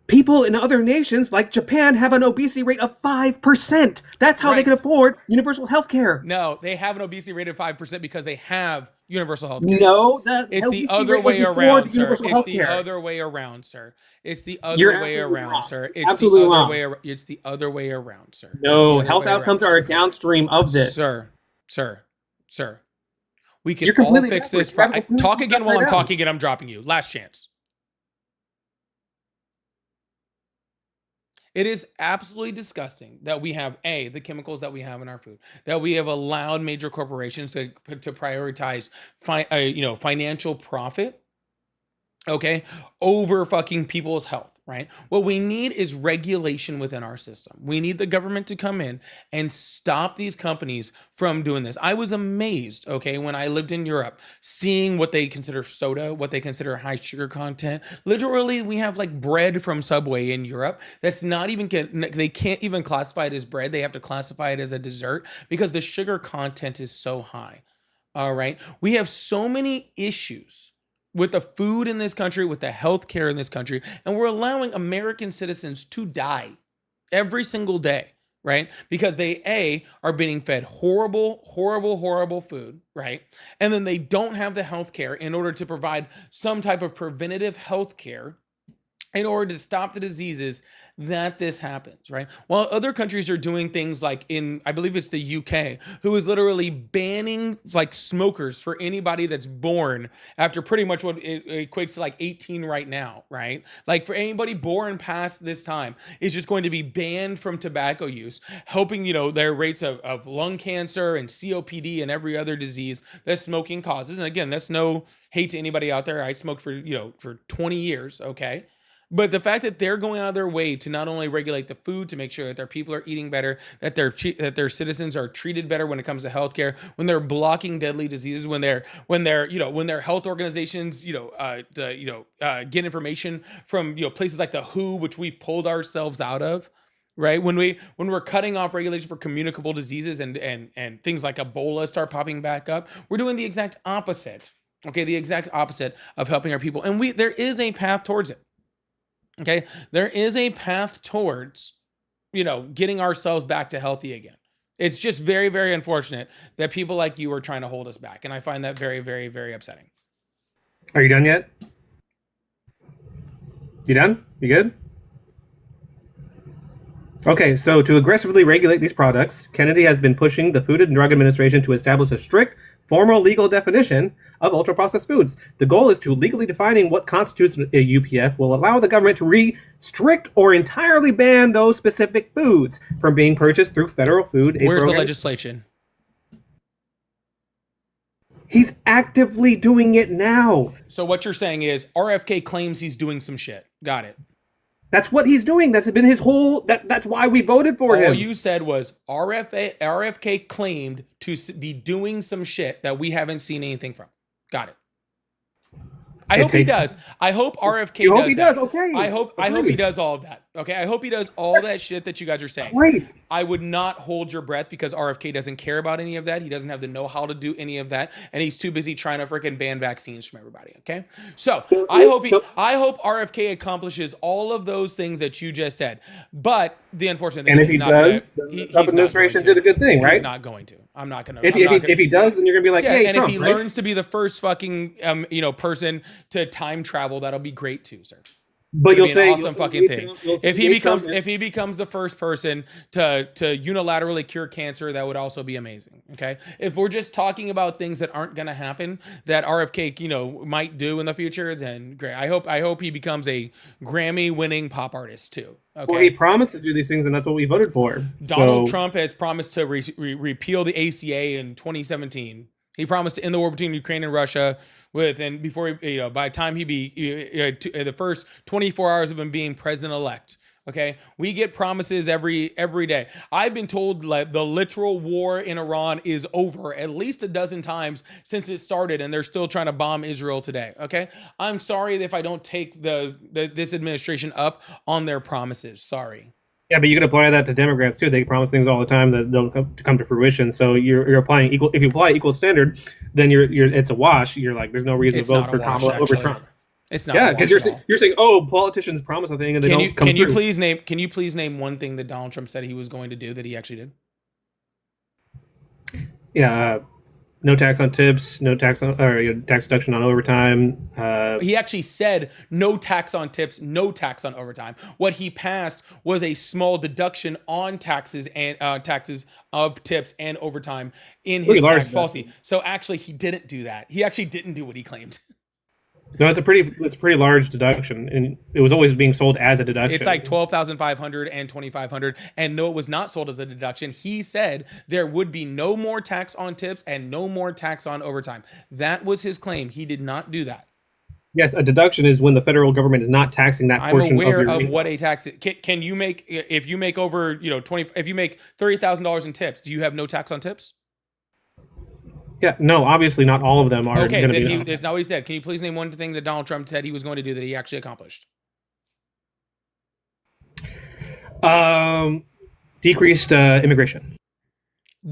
People in other nations, like Japan, have an obesity rate of 5%. That's how they can afford universal health care. No, they have an obesity rate of 5% because they have universal health care. No, it's the other way around, sir. It's the other way around, sir. It's the other way around, sir. It's the other way around. It's the other way around, sir. No, health outcomes are downstream of this. Sir. We can all fix this. Talk again while I'm talking and I'm dropping you. Last chance. It is absolutely disgusting that we have the chemicals that we have in our food, that we have allowed major corporations to prioritize financial profit, okay, over fucking people's health, right? What we need is regulation within our system. We need the government to come in and stop these companies from doing this. I was amazed, okay, when I lived in Europe, seeing what they consider soda, what they consider high sugar content. Literally, we have like bread from Subway in Europe that's not even they can't even classify it as bread. They have to classify it as a dessert because the sugar content is so high. All right. We have so many issues with the food in this country, with the healthcare in this country, and we're allowing American citizens to die every single day, right? Because they are being fed horrible food, right? And then they don't have the healthcare in order to provide some type of preventative healthcare in order to stop the diseases that this happens, right? While other countries are doing things like I believe it's the UK, who is literally banning like smokers for anybody that's born after pretty much what it equates to like 18 right now, right? Like for anybody born past this time, is just going to be banned from tobacco use, helping, their rates of lung cancer and COPD and every other disease that smoking causes. And again, that's no hate to anybody out there. I smoked for 20 years, okay? But the fact that they're going out of their way to not only regulate the food, to make sure that their people are eating better, that their citizens are treated better when it comes to healthcare, when they're blocking deadly diseases, when their health organizations, get information from places like the WHO, which we've pulled ourselves out of, right? When we're cutting off regulation for communicable diseases and things like Ebola start popping back up, we're doing the exact opposite. Okay, the exact opposite of helping our people, and there is a path towards it. Okay, there is a path towards, getting ourselves back to healthy again. It's just very, very unfortunate that people like you are trying to hold us back. And I find that very, very, very upsetting. Are you done yet? You done? You good? Okay, so to aggressively regulate these products, Kennedy has been pushing the Food and Drug Administration to establish a strict, formal legal definition of ultra-processed foods. The goal is to legally defining what constitutes a UPF will allow the government to restrict or entirely ban those specific foods from being purchased through federal food aid Where's the programs. legislation? He's actively doing it now. So what you're saying is RFK claims he's doing some shit. Got it. That's what he's doing. That's been his whole. That's why we voted for him. All you said was RFK claimed to be doing some shit that we haven't seen anything from. Got it. I hope he does. I hope RFK You does. hope he does. Okay. I hope he does all of that. Okay. I hope he does all that shit that you guys are saying. Great. I would not hold your breath because RFK doesn't care about any of that. He doesn't have the know-how to do any of that, and he's too busy trying to freaking ban vaccines from everybody. Okay. So I hope RFK accomplishes all of those things that you just said. But the unfortunate thing And is if he he's not does, gonna, the Trump administration did a good thing, right? He's not going to. I'm not gonna. If he does, then you're gonna be like, yeah, hey, and Trump, if he right? learns to be the first fucking person to time travel, that'll be great too, sir. But It'll you'll be an say awesome fucking thing. If he becomes the first person to unilaterally cure cancer, that would also be amazing. Okay, if we're just talking about things that aren't gonna happen that RFK might do in the future, then great. I hope he becomes a Grammy-winning pop artist too. Okay. Well, he promised to do these things, and that's what we voted for. Donald Trump has promised to repeal the ACA in 2017. He promised to end the war between Ukraine and Russia by the time the first 24 hours of him being president-elect. Okay, we get promises every day. I've been told the literal war in Iran is over at least a dozen times since it started, and they're still trying to bomb Israel today. Okay, I'm sorry if I don't take this administration up on their promises. Sorry. Yeah, but you can apply that to Democrats too. They promise things all the time that don't come to fruition. So you're applying equal. If you apply equal standard, then it's a wash. You're like, there's no reason to vote for Kamala over Trump. It's not. Yeah, because you're saying, oh, politicians promise a thing and they don't come through. Can you please name one thing that Donald Trump said he was going to do that he actually did? Yeah. No tax on tips, no tax on tax deduction on overtime. He actually said no tax on tips, no tax on overtime. What he passed was a small deduction on taxes and taxes of tips and overtime in his tax policy. So actually, he didn't do that. He actually didn't do what he claimed. No, it's a pretty large deduction, and it was always being sold as a deduction. It's like $12,500 and $2,500, and no, it was not sold as a deduction. He said there would be no more tax on tips and no more tax on overtime. That was his claim. He did not do that. Yes, a deduction is when the federal government is not taxing that portion. I'm aware of of what a tax is. Can you make if you make over if you make $30,000 in tips, do you have no tax on tips? Yeah, no, obviously not all of them are. Okay, then that's not what he said. Can you please name one thing that Donald Trump said he was going to do that he actually accomplished? Decreased immigration.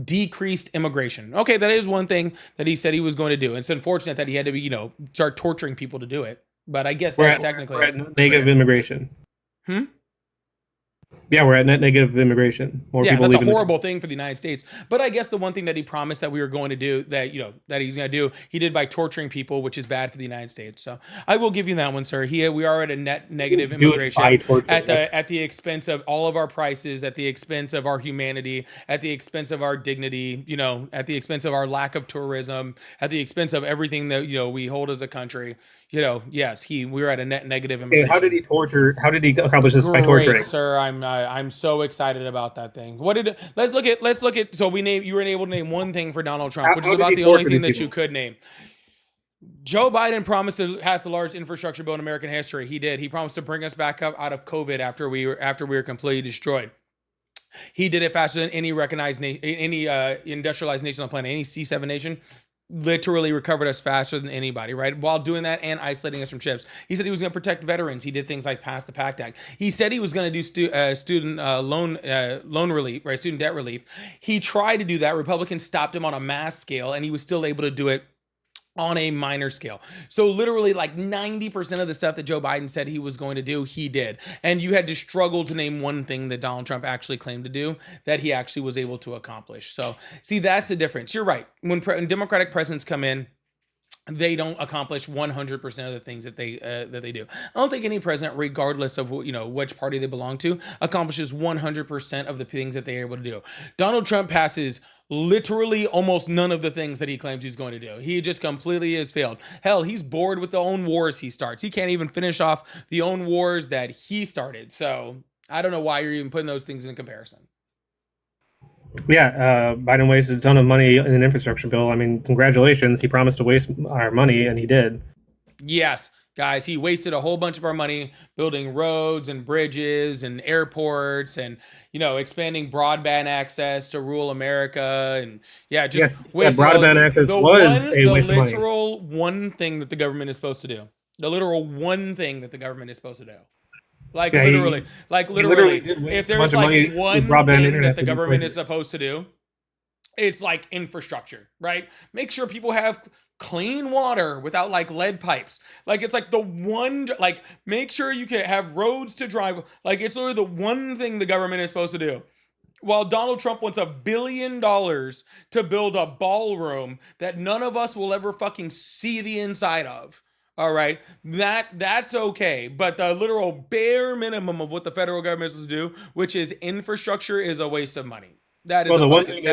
Decreased immigration. Okay, that is one thing that he said he was going to do. It's unfortunate that he had to start torturing people to do it. But I guess that's technically we're at negative immigration. Yeah, we're at net negative immigration. More people that's a horrible thing for the United States. But I guess the one thing that he promised that we were going to do, that he's going to do, he did by torturing people, which is bad for the United States. So I will give you that one, sir. We are at a net negative immigration at the expense of all of our prices, at the expense of our humanity, at the expense of our dignity, at the expense of our lack of tourism, at the expense of everything that we hold as a country. Yes, we're at a net negative immigration. How did he torture? How did he accomplish this by torturing? Sir, I'm so excited about that thing. Let's look at. So you were able to name one thing for Donald Trump, which is about the only thing that you could name. Joe Biden promised to pass the largest infrastructure bill in American history. He did. He promised to bring us back up out of COVID after we were completely destroyed. He did it faster than any recognized any industrialized nation on the planet, any C7 nation. Literally recovered us faster than anybody, right? While doing that and isolating us from ships. He said he was going to protect veterans. He did things like pass the PACT Act. He said he was going to do student loan relief, right? Student debt relief. He tried to do that. Republicans stopped him on a mass scale, and he was still able to do it on a minor scale. So literally like 90% of the stuff that Joe Biden said he was going to do, he did. And you had to struggle to name one thing that Donald Trump actually claimed to do that he actually was able to accomplish. So see, that's the difference. You're right. When Democratic presidents come in, they don't accomplish 100% of the things that they do. I don't think any president, regardless of which party they belong to, accomplishes 100% of the things that they're able to do. Donald Trump passes literally almost none of the things that he claims he's going to do. He just completely has failed. Hell, he's bored with the own wars he starts. He can't even finish off the own wars that he started. So I don't know why you're even putting those things in comparison. Yeah, Biden wasted a ton of money in an infrastructure bill. I mean, congratulations. He promised to waste our money, and he did. Yes, guys, he wasted a whole bunch of our money building roads and bridges and airports and, expanding broadband access to rural America. And broadband access was a waste of money. The literal one thing that the government is supposed to do. The literal one thing that the government is supposed to do. Literally, if there's like one thing that the government is supposed to do, it's like infrastructure, right? Make sure people have clean water without like lead pipes. It's like the one, make sure you can have roads to drive. It's literally the one thing the government is supposed to do. While Donald Trump wants $1 billion to build a ballroom that none of us will ever fucking see the inside of. All right, that's okay, but the literal bare minimum of what the federal government is supposed to do, which is infrastructure, is a waste of money. That is a whole. The one thing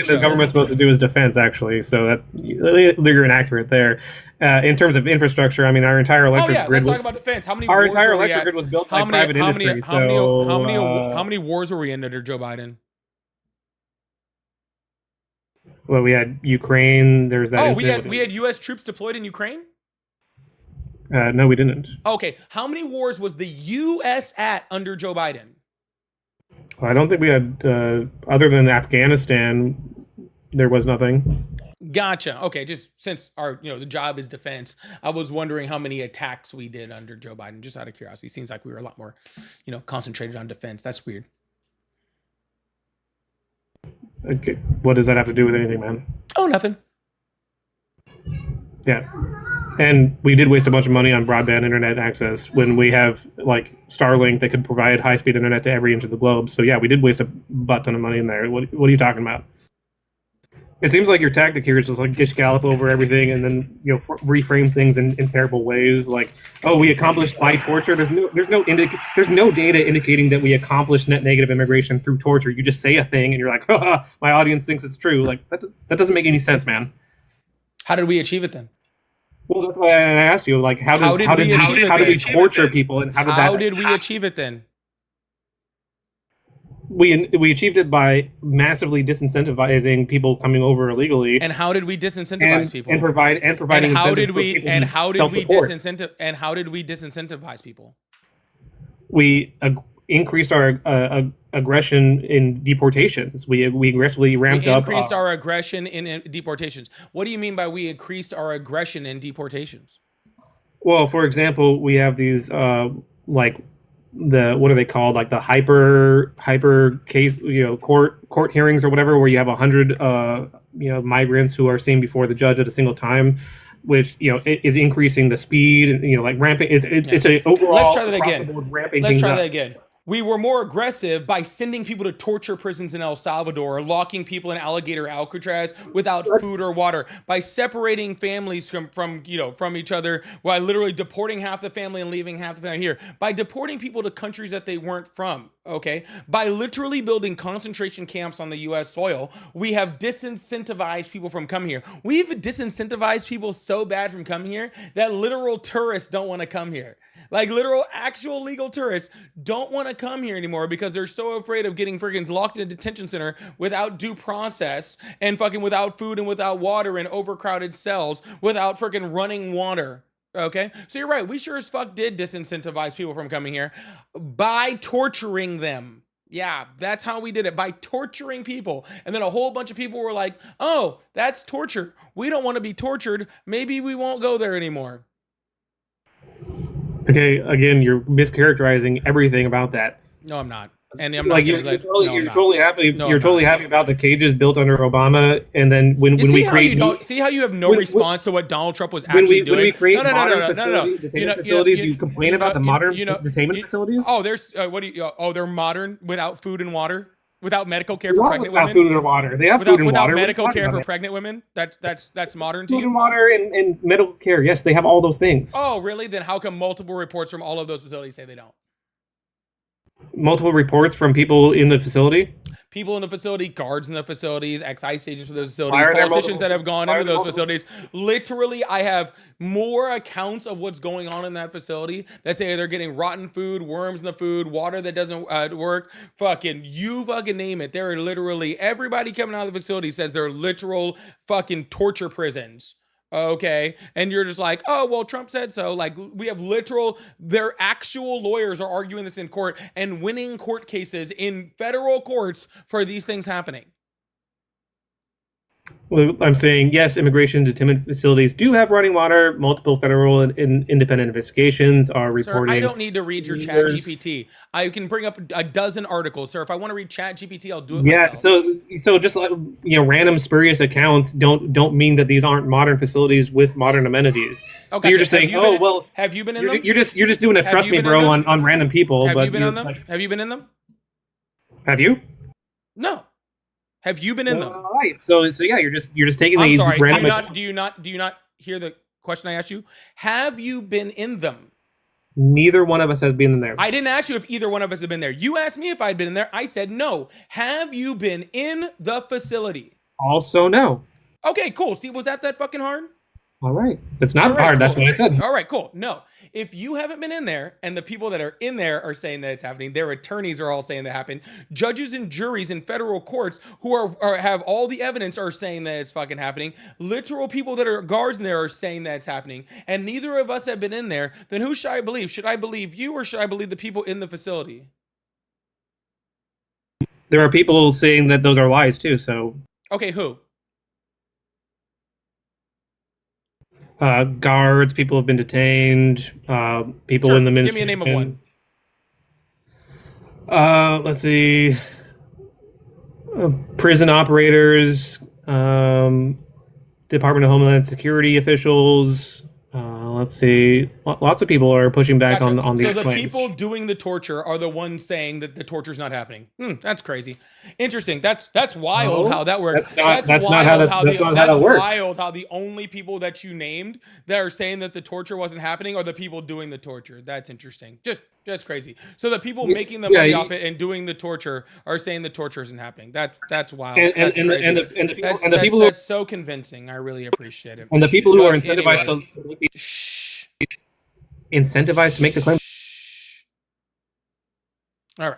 the government's supposed to do is defense, actually. So that you're inaccurate there. In terms of infrastructure, I mean, our entire electric grid. Let's talk about defense. How many? Our entire electric grid was built by private industry. How many wars were we in under Joe Biden? Well, we had Ukraine. There's that. We had U.S. troops deployed in Ukraine. No, we didn't. Okay, how many wars was the U.S. at under Joe Biden? Well, I don't think we had, other than Afghanistan, there was nothing. Gotcha. Okay, just since our the job is defense, I was wondering how many attacks we did under Joe Biden. Just out of curiosity, seems like we were a lot more, concentrated on defense. That's weird. Okay. What does that have to do with anything, man? Oh, nothing. Yeah. And we did waste a bunch of money on broadband internet access when we have Starlink that could provide high-speed internet to every inch of the globe. So yeah, we did waste a butt ton of money in there. What are you talking about? It seems like your tactic here is just gish gallop over everything and then reframe things in terrible ways. We accomplished by torture. There's no data indicating that we accomplished net negative immigration through torture. You just say a thing and you're like, haha, my audience thinks it's true. That doesn't make any sense, man. How did we achieve it then? Well, that's why I asked you. How did we torture people and how did we achieve it then? We achieved it by massively disincentivizing people coming over illegally. And how did we disincentivize people? And providing and how did we disincentivize people? We increased our aggression in deportations. We aggressively ramped up. We increased our aggression in deportations. What do you mean by we increased our aggression in deportations? Well, for example, we have these what are they called? The hyper case, court hearings or whatever, where you have 100 migrants who are seen before the judge at a single time, which is increasing the speed and ramping. It's a overall. Let's try that again. We were more aggressive by sending people to torture prisons in El Salvador, locking people in alligator Alcatraz without food or water, by separating families from each other, by literally deporting half the family and leaving half the family here, by deporting people to countries that they weren't from, okay? By literally building concentration camps on the U.S. soil, we have disincentivized people from coming here. We've disincentivized people so bad from coming here that literal tourists don't want to come here. Literal actual legal tourists don't want to come here anymore because they're so afraid of getting freaking locked in a detention center without due process and fucking without food and without water in overcrowded cells without freaking running water. Okay? So you're right. We sure as fuck did disincentivize people from coming here by torturing them. Yeah, that's how we did it, by torturing people. And then a whole bunch of people were like, oh, that's torture. We don't want to be tortured. Maybe we won't go there anymore. Okay, again, you're mischaracterizing everything about that. No, I'm not. And I'm not you're totally happy. You're totally happy about the cages built under Obama, and then when we create, see how you have no response to what Donald Trump was actually doing. When we create detainment facilities, you complain about the modern detainment facilities. Oh, they're modern without food and water. Without medical care A for lot pregnant without women. food and water. They have food and Without water. medical What are you care talking for about? pregnant women. That's modern to Food and you. water and medical care. Yes, they have all those things. Oh, really? Then how come multiple reports from all of those facilities say they don't? Multiple reports from people in the facility. People in the facility, guards in the facilities, ex-ICE agents for those Why facilities, are there politicians multiple- that have gone why into are there those multiple- facilities. Literally, I have more accounts of what's going on in that facility that say they're getting rotten food, worms in the food, water that doesn't work. You fucking name it. There are literally, everybody coming out of the facility says they're literal fucking torture prisons. Okay. And you're just like, oh, well, Trump said so. Like, we have their actual lawyers are arguing this in court and winning court cases in federal courts for these things happening. Well, I'm saying yes, immigration detention facilities do have running water. Multiple federal and independent investigations are reporting. Sir, I don't need to read your chat GPT. I can bring up a dozen articles, sir. If I want to read chat GPT, I'll do it myself. So just like random spurious accounts don't mean that these aren't modern facilities with modern amenities. Oh, so you're just saying, have you been in them? You're just doing a trust me, bro, on random people. Have but you been on them? Have you been in them? Have you? No. Have you been in them? All right. So yeah, you're just taking I'm these sorry. random. Do you not hear the question I asked you? Have you been in them? Neither one of us has been in there. I didn't ask you if either one of us have been there. You asked me if I'd been in there. I said no. Have you been in the facility? Also no. Okay, cool. See, was that fucking hard? All right. It's not hard. Cool. That's what I said. All right, cool. No. If you haven't been in there and the people that are in there are saying that it's happening, their attorneys are all saying that happened. Judges and juries in federal courts who have all the evidence are saying that it's fucking happening. Literal people that are guards in there are saying that it's happening. And neither of us have been in there. Then who should I believe? Should I believe you or should I believe the people in the facility? There are people saying that those are lies too, so. Okay, who? Guards, people have been detained, people Sure. in the Give ministry. me a name of one. Let's see. Prison operators, Department of Homeland Security officials. Let's see. Lots of people are pushing back Gotcha. on these So the claims. people doing the torture are the ones saying that the torture's not happening. That's crazy. Interesting. That's wild how that works. That's not how that works. Wild how the only people that you named that are saying that the torture wasn't happening are the people doing the torture. That's interesting. Just crazy. So the people making the money off it and doing the torture are saying the torture isn't happening. That's wild. That's crazy. That's so convincing. I really appreciate it. And the people who are incentivized to make the claim. All right.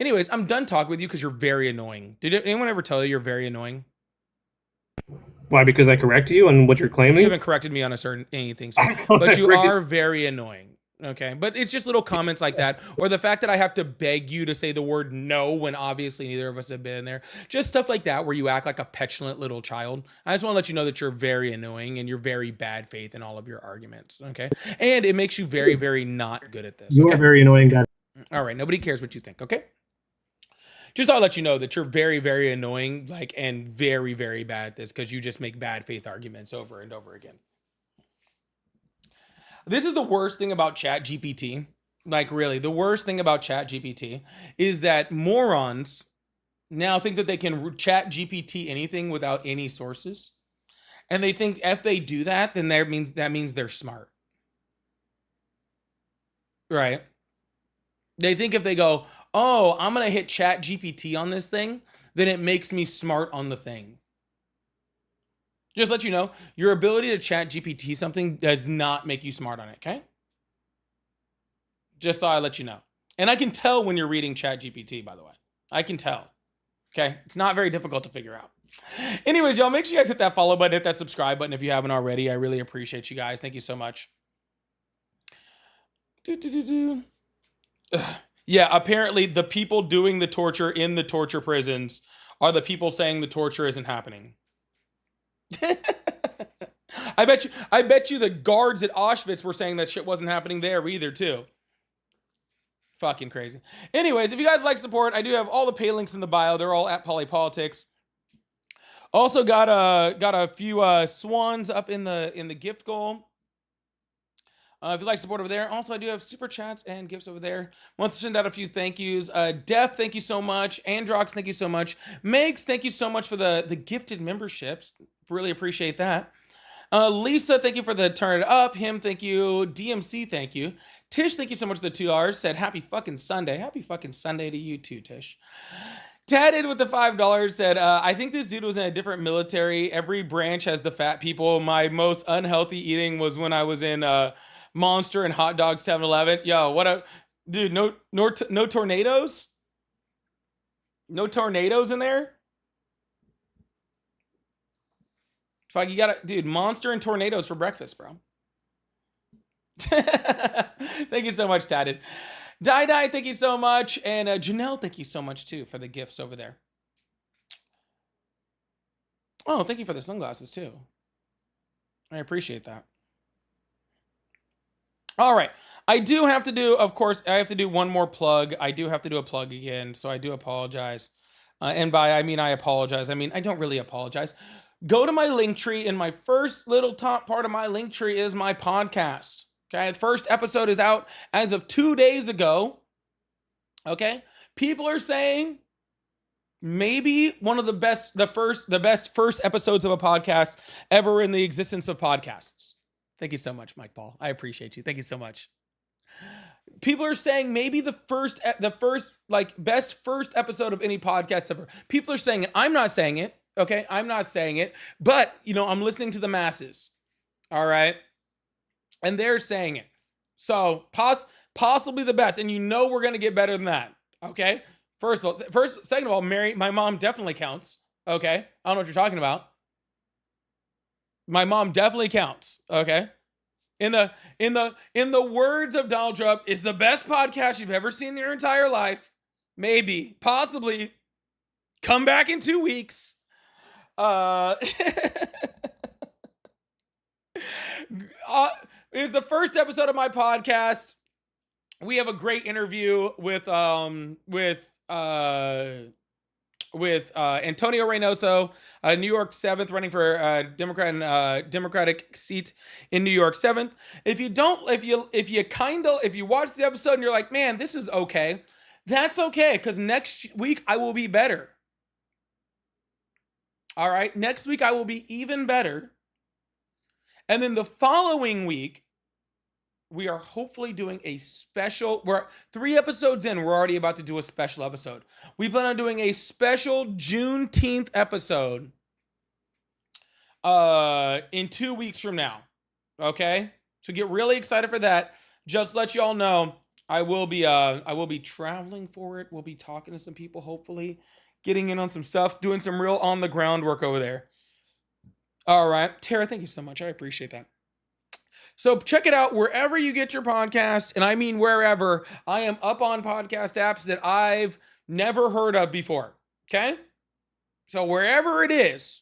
Anyways, I'm done talking with you because you're very annoying. Did anyone ever tell you you're very annoying? Why? Because I correct you on what you're claiming? You haven't corrected me on anything, so, but you are very annoying. Okay, but it's just little comments like that, or the fact that I have to beg you to say the word no when obviously neither of us have been in there. Just stuff like that where you act like a petulant little child. I just want to let you know that you're very annoying and you're very bad faith in all of your arguments. Okay, and it makes you very, very not good at this. You are very annoying, guy. All right, nobody cares what you think. Okay. Just thought I'd let you know that you're very, very annoying, and very, very bad at this because you just make bad faith arguments over and over again. This is the worst thing about Chat GPT. Really, the worst thing about Chat GPT is that morons now think that they can Chat GPT anything without any sources. And they think if they do that, then that means they're smart. Right? They think if they go, oh, I'm going to hit Chat GPT on this thing, then it makes me smart on the thing. Just let you know, your ability to Chat GPT something does not make you smart on it, okay? Just thought I'd let you know. And I can tell when you're reading Chat GPT, by the way. I can tell. Okay? It's not very difficult to figure out. Anyways, y'all, make sure you guys hit that follow button, hit that subscribe button if you haven't already. I really appreciate you guys. Thank you so much. Yeah, apparently the people doing the torture in the torture prisons are the people saying the torture isn't happening. I bet you the guards at Auschwitz were saying that shit wasn't happening there either too. Fucking crazy. Anyways, if you guys like support, I do have all the pay links in the bio. They're all at Polypolitics. Also got a few swans up in the gift goal. If you like support over there, also I do have super chats and gifts over there. Want to send out a few thank yous. Def, thank you so much. Androx, thank you so much. Megs, thank you so much for the gifted memberships. Really appreciate that. Lisa, thank you for the turn it up. Him, thank you. DMC, thank you. Tish, thank you so much for the $2. Said happy fucking Sunday. Happy fucking Sunday to you too, Tish. Tatted with the $5 said, I think this dude was in a different military. Every branch has the fat people. My most unhealthy eating was when I was in Monster and Hot Dog 7-Eleven. Yo, what a dude, no tornadoes? No tornadoes in there? Fuck, you gotta, dude, Monster and tornadoes for breakfast, bro. Thank you so much, Tatted. Die, thank you so much. And Janelle, thank you so much too for the gifts over there. Oh, thank you for the sunglasses too. I appreciate that. All right. I do have to do, of course, I have to do one more plug. I do have to do a plug again, so I do apologize. And by I mean I apologize. I mean, I don't really apologize. Go to my link tree, and my first little top part of my link tree is my podcast. Okay, the first episode is out as of 2 days ago. Okay, people are saying maybe one of the best first episodes of a podcast ever in the existence of podcasts. Thank you so much, Mike Paul. I appreciate you. Thank you so much. People are saying maybe the first like best first episode of any podcast ever. People are saying it. I'm not saying it. Okay, I'm not saying it, but you know, I'm listening to the masses. All right. And they're saying it. So possibly the best. And you know we're gonna get better than that. Okay. Second of all, Mary, my mom definitely counts. Okay. I don't know what you're talking about. My mom definitely counts. Okay. In the words of Donald Trump, it's the best podcast you've ever seen in your entire life. Maybe, possibly. Come back in 2 weeks. It's the first episode of my podcast. We have a great interview with Antonio Reynoso, New York 7th, running for Democratic seat in New York 7th. If you watch the episode and you're like, man, this is okay, that's okay, because next week I will be better. All right, next week I will be even better. And then the following week, we are hopefully doing a special. We're 3 episodes in. We're already about to do a special episode. We plan on doing a special Juneteenth episode in 2 weeks from now. Okay? So get really excited for that. Just to let you all know, I will be traveling for it. We'll be talking to some people, hopefully, getting in on some stuff, doing some real on the ground work over there. All right. Tara, thank you so much. I appreciate that. So check it out wherever you get your podcast, and I mean wherever. I am up on podcast apps that I've never heard of before, okay? So wherever it is,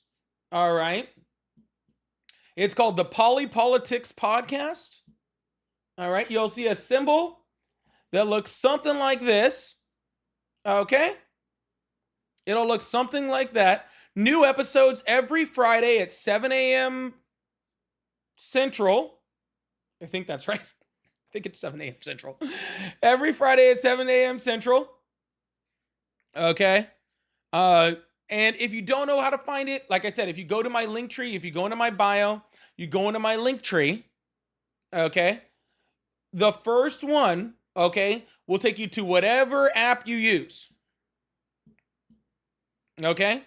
all right? It's called the Politics Podcast, all right? You'll see a symbol that looks something like this, okay? It'll look something like that. New episodes every Friday at 7 a.m. Central. I think that's right. I think it's 7 a.m. Central. Every Friday at 7 a.m. Central. Okay. And if you don't know how to find it, like I said, if you go to my link tree, if you go into my bio, you go into my link tree. Okay. The first one, okay, will take you to whatever app you use. Okay.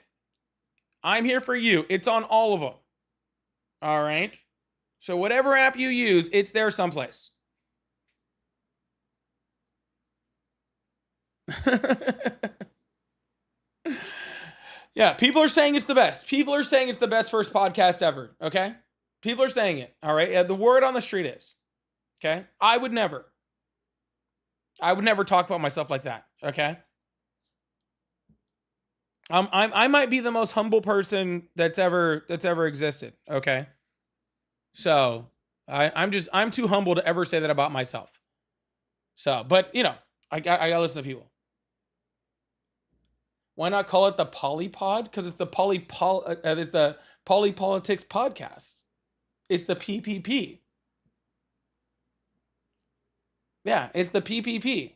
I'm here for you. It's on all of them. All right. So whatever app you use, it's there someplace. Yeah, people are saying it's the best. People are saying it's the best first podcast ever, okay? People are saying it, all right? Yeah, the word on the street is, okay? I would never talk about myself like that, okay? I might be the most humble person that's ever existed, okay? So I'm too humble to ever say that about myself. So, but you know, I gotta listen to people. Why not call it the Polypod? Because it's the Polypolitics Podcast. It's the PPP. Yeah, it's the PPP.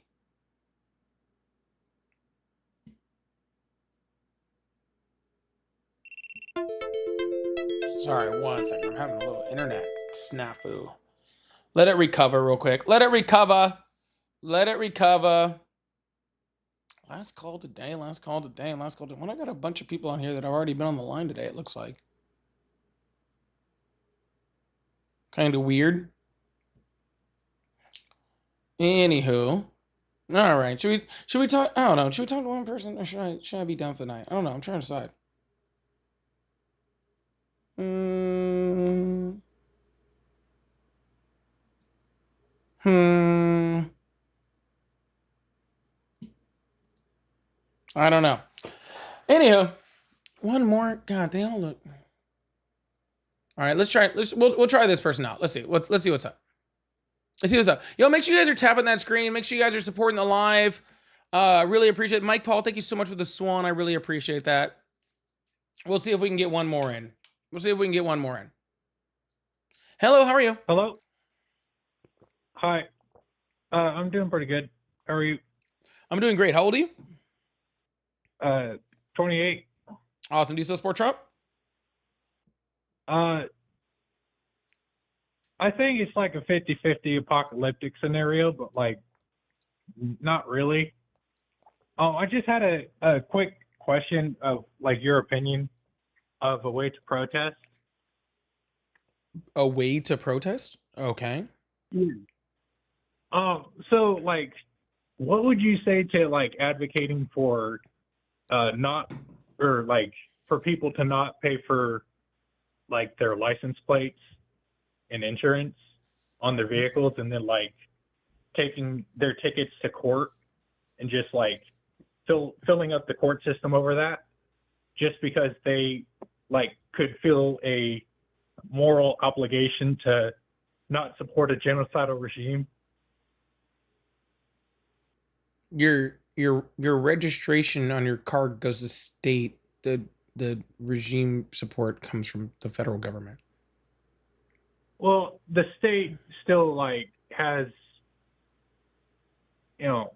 Sorry, one second. I'm having a little internet snafu. Let it recover real quick. Let it recover. Let it recover. Last call today. Last call today. Last call today. When I got a bunch of people on here that have already been on the line today, it looks like. Kind of weird. Anywho. All right. Should we talk? I don't know. Should we talk to one person or should I be done for the night? I don't know. I'm trying to decide. I don't know. Anywho, one more. God, they all look. All right, let's try. We'll try this person out. Let's see. Let's see what's up. Let's see what's up. Yo, make sure you guys are tapping that screen. Make sure you guys are supporting the live. Really appreciate it. Mike Paul, thank you so much for the swan. I really appreciate that. We'll see if we can get one more in. Hello, how are you? Hello. Hi. I'm doing pretty good. How are you? I'm doing great. How old are you? 28. Awesome. Do you still support Trump? I think it's like a 50-50 apocalyptic scenario, but like not really. I just had a quick question of like your opinion of a way to protest. A way to protest? Okay. So like what would you say to like advocating for not or like for people to not pay for like their license plates and insurance on their vehicles and then like taking their tickets to court and just like filling up the court system over that just because they like could feel a moral obligation to not support a genocidal regime? Your registration on your car goes to state. The regime support comes from the federal government. Well, the state still like has, you know,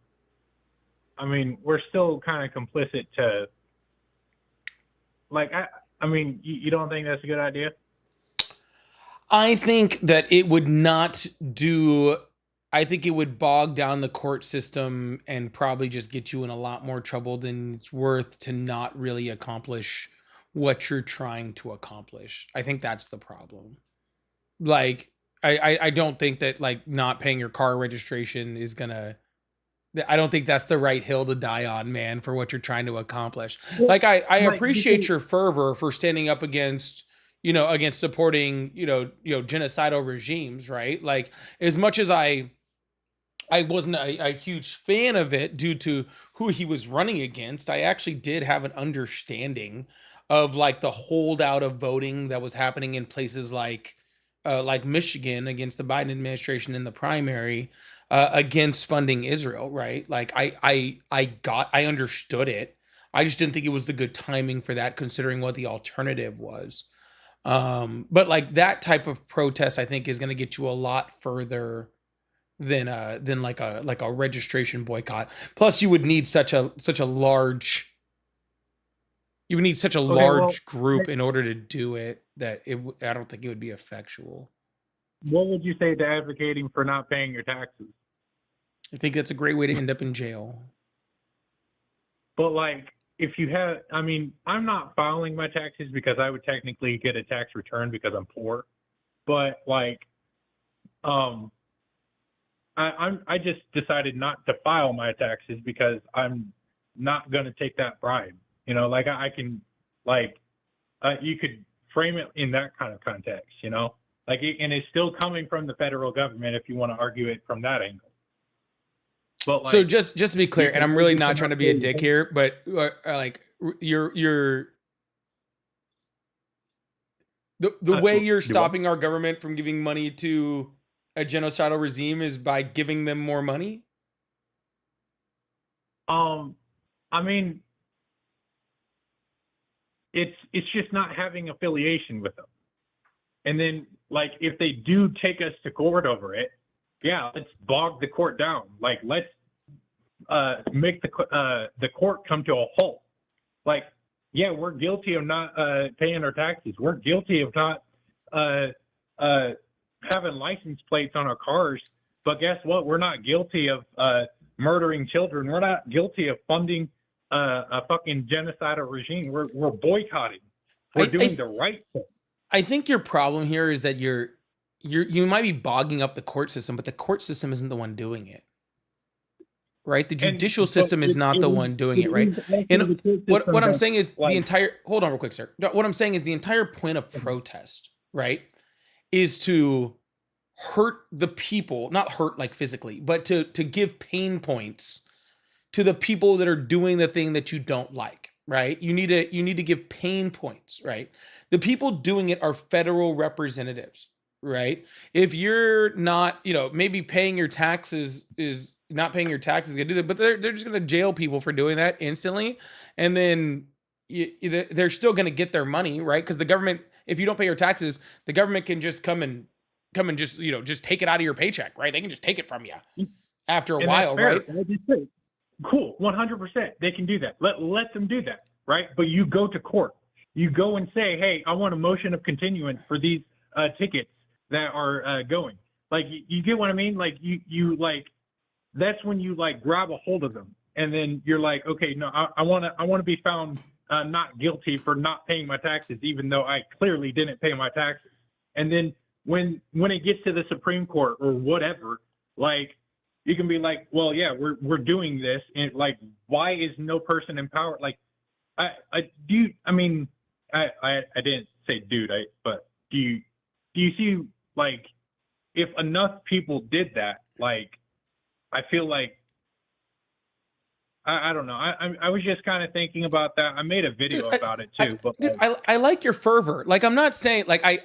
I mean, we're still kind of complicit to like I mean, you don't think that's a good idea? I think that it would not do. I think it would bog down the court system and probably just get you in a lot more trouble than it's worth to not really accomplish what you're trying to accomplish. I think that's the problem. Like, I don't think that like not paying your car registration is gonna. I don't think that's the right hill to die on, man, for what you're trying to accomplish. Like, I Like, appreciate your fervor for standing up against, against supporting, genocidal regimes, right? Like, as much as I wasn't a huge fan of it due to who he was running against, I actually did have an understanding of like the holdout of voting that was happening in places like Michigan against the Biden administration in the primary, against funding Israel, right? Like I understood it. I just didn't think it was the good timing for that, considering what the alternative was. But like that type of protest, I think, is going to get you a lot further than like a registration boycott. Plus, you would need such a large group in order to do it, that I don't think it would be effectual. What would you say to advocating for not paying your taxes? I think that's a great way to end up in jail. But like, if you have, I mean, I'm not filing my taxes because I would technically get a tax return because I'm poor. But like, I just decided not to file my taxes because I'm not going to take that bribe. Like I can, like, you could frame it in that kind of context, like, and it's still coming from the federal government if you want to argue it from that angle. But like, so just to be clear, and I'm really not trying to be a dick here, but like the way you're stopping our government from giving money to a genocidal regime is by giving them more money. I mean, it's just not having affiliation with them. And then like, if they do take us to court over it, yeah, let's bog the court down. Like, let's make the court come to a halt. Like, yeah, we're guilty of not paying our taxes. We're guilty of not having license plates on our cars. But guess what? We're not guilty of murdering children. We're not guilty of funding a fucking genocidal regime. We're boycotting. We're doing the right thing. I think your problem here is that you might be bogging up the court system, but the court system isn't the one doing it. Right? The judicial system is not the one doing it, right? And what I'm saying is the entire, hold on real quick, sir. What I'm saying is the entire point of protest, right, is to hurt the people, not hurt like physically, but to give pain points to the people that are doing the thing that you don't like, right? You need to give pain points, right? The people doing it are federal representatives, right? If you're not, maybe paying your taxes is not paying your taxes gonna do that, but they're just gonna jail people for doing that instantly, and then they're still gonna get their money, right? Because the government, if you don't pay your taxes, the government can just come and just just take it out of your paycheck, right? They can just take it from you after a while, right? Cool, 100%. They can do that. Let them do that, right? But you go to court. You go and say, hey, I want a motion of continuance for these tickets that are going. Like, you get what I mean? Like, you like, that's when you like grab a hold of them, and then you're like, okay, no, I want to be found not guilty for not paying my taxes, even though I clearly didn't pay my taxes. And then when it gets to the Supreme Court or whatever, like, you can be like, well, yeah, we're doing this, and like, why is no person empowered? Like, I didn't say dude, but do you see, like, if enough people did that, like, I feel like, I don't know. I was just kind of thinking about that. I made a video about it too. I like your fervor. Like, I'm not saying, like, I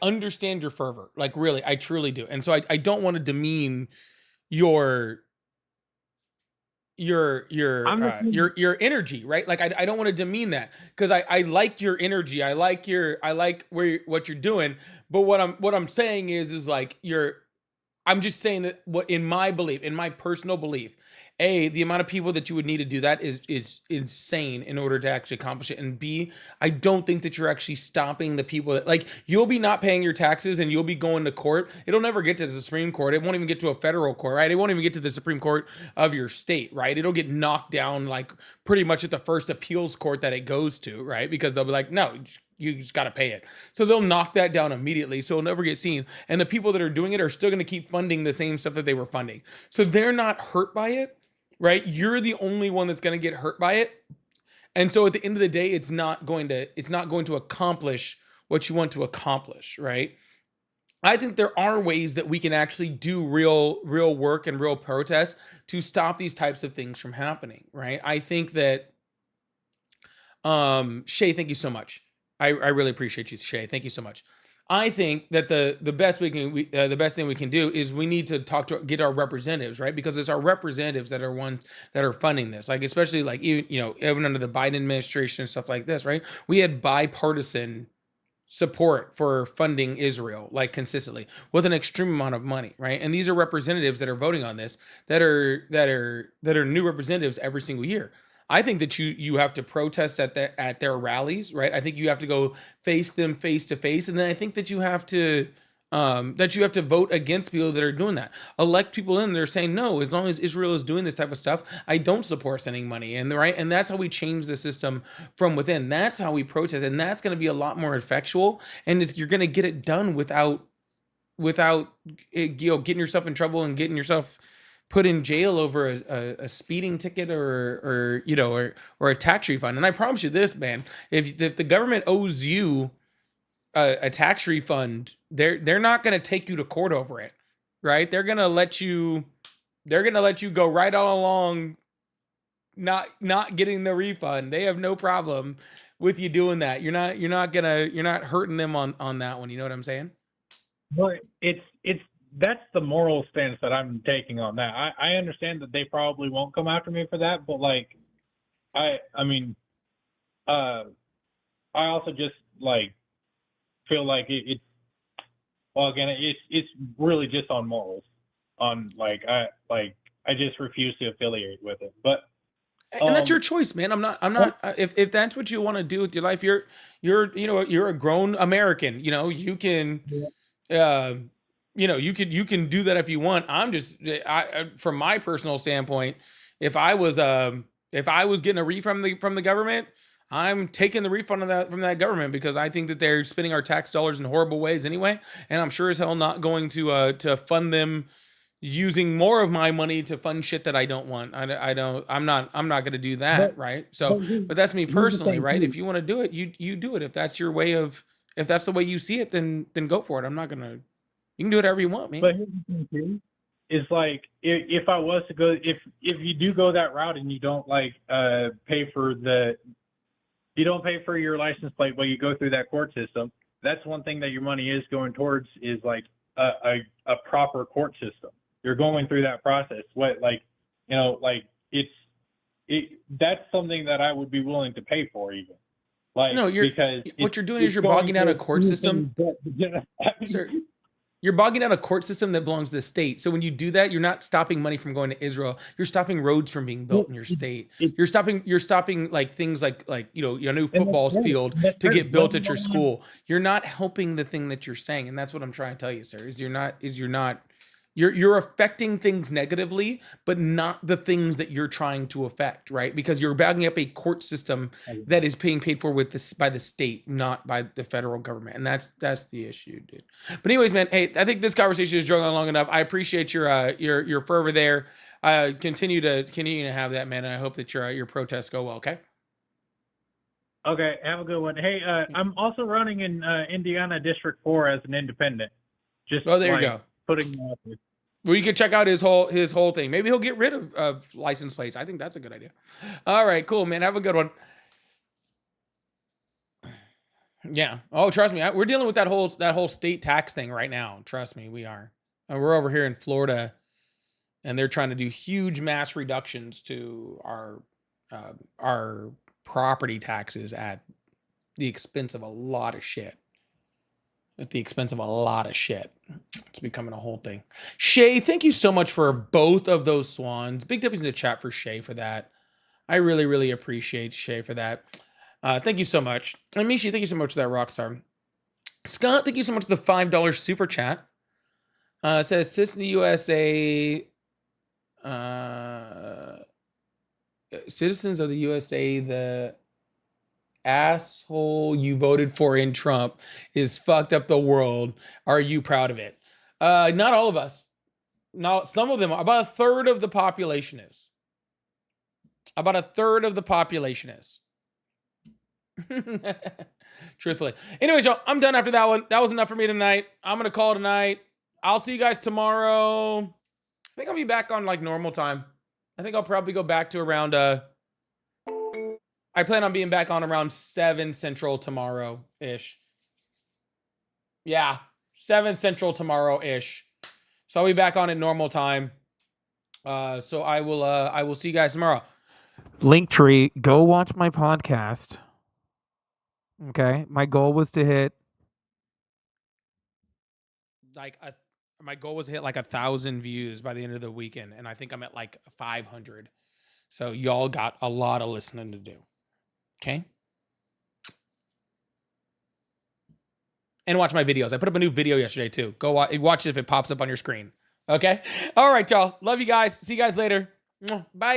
understand your fervor. Like, really, I truly do. And so I don't want to demean your energy, right? Like, I don't want to demean that, because I like your energy. I like what you're doing. But what I'm saying is like, I'm just saying that what, in my belief, in my personal belief, the amount of people that you would need to do that is insane in order to actually accomplish it. And B, I don't think that you're actually stopping the people that, like, you'll be not paying your taxes and you'll be going to court. It'll never get to the Supreme Court. It won't even get to a federal court, right? It won't even get to the Supreme Court of your state, right? It'll get knocked down, like, pretty much at the first appeals court that it goes to, right? Because they'll be like, no, you just got to pay it. So they'll knock that down immediately. So it'll never get seen. And the people that are doing it are still going to keep funding the same stuff that they were funding. So they're not hurt by it, right? You're the only one that's going to get hurt by it. And so at the end of the day, it's not going to accomplish what you want to accomplish, right? I think there are ways that we can actually do real work and real protests to stop these types of things from happening, right? I think that, Shay, thank you so much. I really appreciate you, Shay. Thank you so much. I think that the best thing we can do is we need to get our representatives, right? Because it's our representatives that are ones that are funding this. Like, especially like, even under the Biden administration and stuff like this, right? We had bipartisan support for funding Israel, like, consistently with an extreme amount of money, right? And these are representatives that are voting on this, that are new representatives every single year. I think that you have to protest at their rallies, right? I think you have to go face them face to face, and then I think that you have to vote against people that are doing that. Elect people in. They're saying, no, as long as Israel is doing this type of stuff, I don't support sending money. And that's how we change the system from within. That's how we protest, and that's going to be a lot more effectual. And you're going to get it done without getting yourself in trouble and getting yourself put in jail over a speeding ticket or a tax refund. And I promise you this, man, if the government owes you a tax refund, they're not going to take you to court over it, right? They're going to let you go right all along, not getting the refund. They have no problem with you doing that. You're not hurting them on that one. You know what I'm saying? But that's the moral stance that I'm taking on that. I understand that they probably won't come after me for that, but like, I also just like feel like well, again, it's really just on morals. On I just refuse to affiliate with it. But and that's your choice, man. I'm not if that's what you want to do with your life, you're a grown American. You can you can do that if you want. I'm just from my personal standpoint, if I was getting a refund from the government, I'm taking the refund from that government, because I think that they're spending our tax dollars in horrible ways anyway, and I'm sure as hell not going to fund them using more of my money to fund shit that I don't want. I'm not going to do that, right? So, but that's me personally, right? If you want to do it, you do it. If that's your way if that's the way you see it, then go for it. I'm not going to. You can do whatever you want, man. But here's the thing too, is like if I was to go, if you do go that route and you don't pay for your license plate while you go through that court system, that's one thing that your money is going towards, is like a proper court system. You're going through that process. That's something that I would be willing to pay for, even. Because what you're doing is you're bogging down a court system. Sir, you're bogging down a court system that belongs to the state. So when you do that, you're not stopping money from going to Israel. You're stopping roads from being built in your state. You're stopping like things like your new football field to get built at your school. You're not helping the thing that you're saying, and that's what I'm trying to tell you, sir. You're affecting things negatively, but not the things that you're trying to affect, right? Because you're bagging up a court system that is being paid for by the state, not by the federal government, and that's the issue, dude. But anyways, man, hey, I think this conversation is going on long enough. I appreciate your fervor there. Continue to have that, man, and I hope that your protests go well. Okay. Okay, have a good one. Hey, I'm also running in Indiana District 4 as an independent. Just there you go. Putting out there. Well, you can check out his whole thing. Maybe he'll get rid of license plates. I think that's a good idea. All right, cool, man. Have a good one. Yeah. Oh, trust me, we're dealing with that whole state tax thing right now. Trust me, we are. And we're over here in Florida, and they're trying to do huge mass reductions to our property taxes at the expense of a lot of shit. It's becoming a whole thing. Shay, thank you so much for both of those swans. Big W's in the chat for Shay for that. I really, really appreciate Shay for that. Thank you so much. And Mishi, thank you so much for that, Rockstar. Scott, thank you so much for the $5 super chat. It says, citizens of the USA, the asshole you voted for in Trump is fucked up the world. Are you proud of it? Not all of us. Not some of them. About a third of the population is. Truthfully. Anyways, y'all, I'm done after that one. That was enough for me tonight. I'm gonna call it a night. I'll see you guys tomorrow. I think I'll be back on like normal time. I think I'll probably go back to around I plan on being back on around 7 Central tomorrow-ish. Yeah, 7 Central tomorrow-ish. So I'll be back on at normal time. So I will see you guys tomorrow. Linktree, go watch my podcast. Okay, my goal was to hit like 1,000 views by the end of the weekend, and I think I'm at like 500. So y'all got a lot of listening to do. Okay. And watch my videos. I put up a new video yesterday too. Go watch it if it pops up on your screen. Okay. All right, y'all. Love you guys. See you guys later. Bye.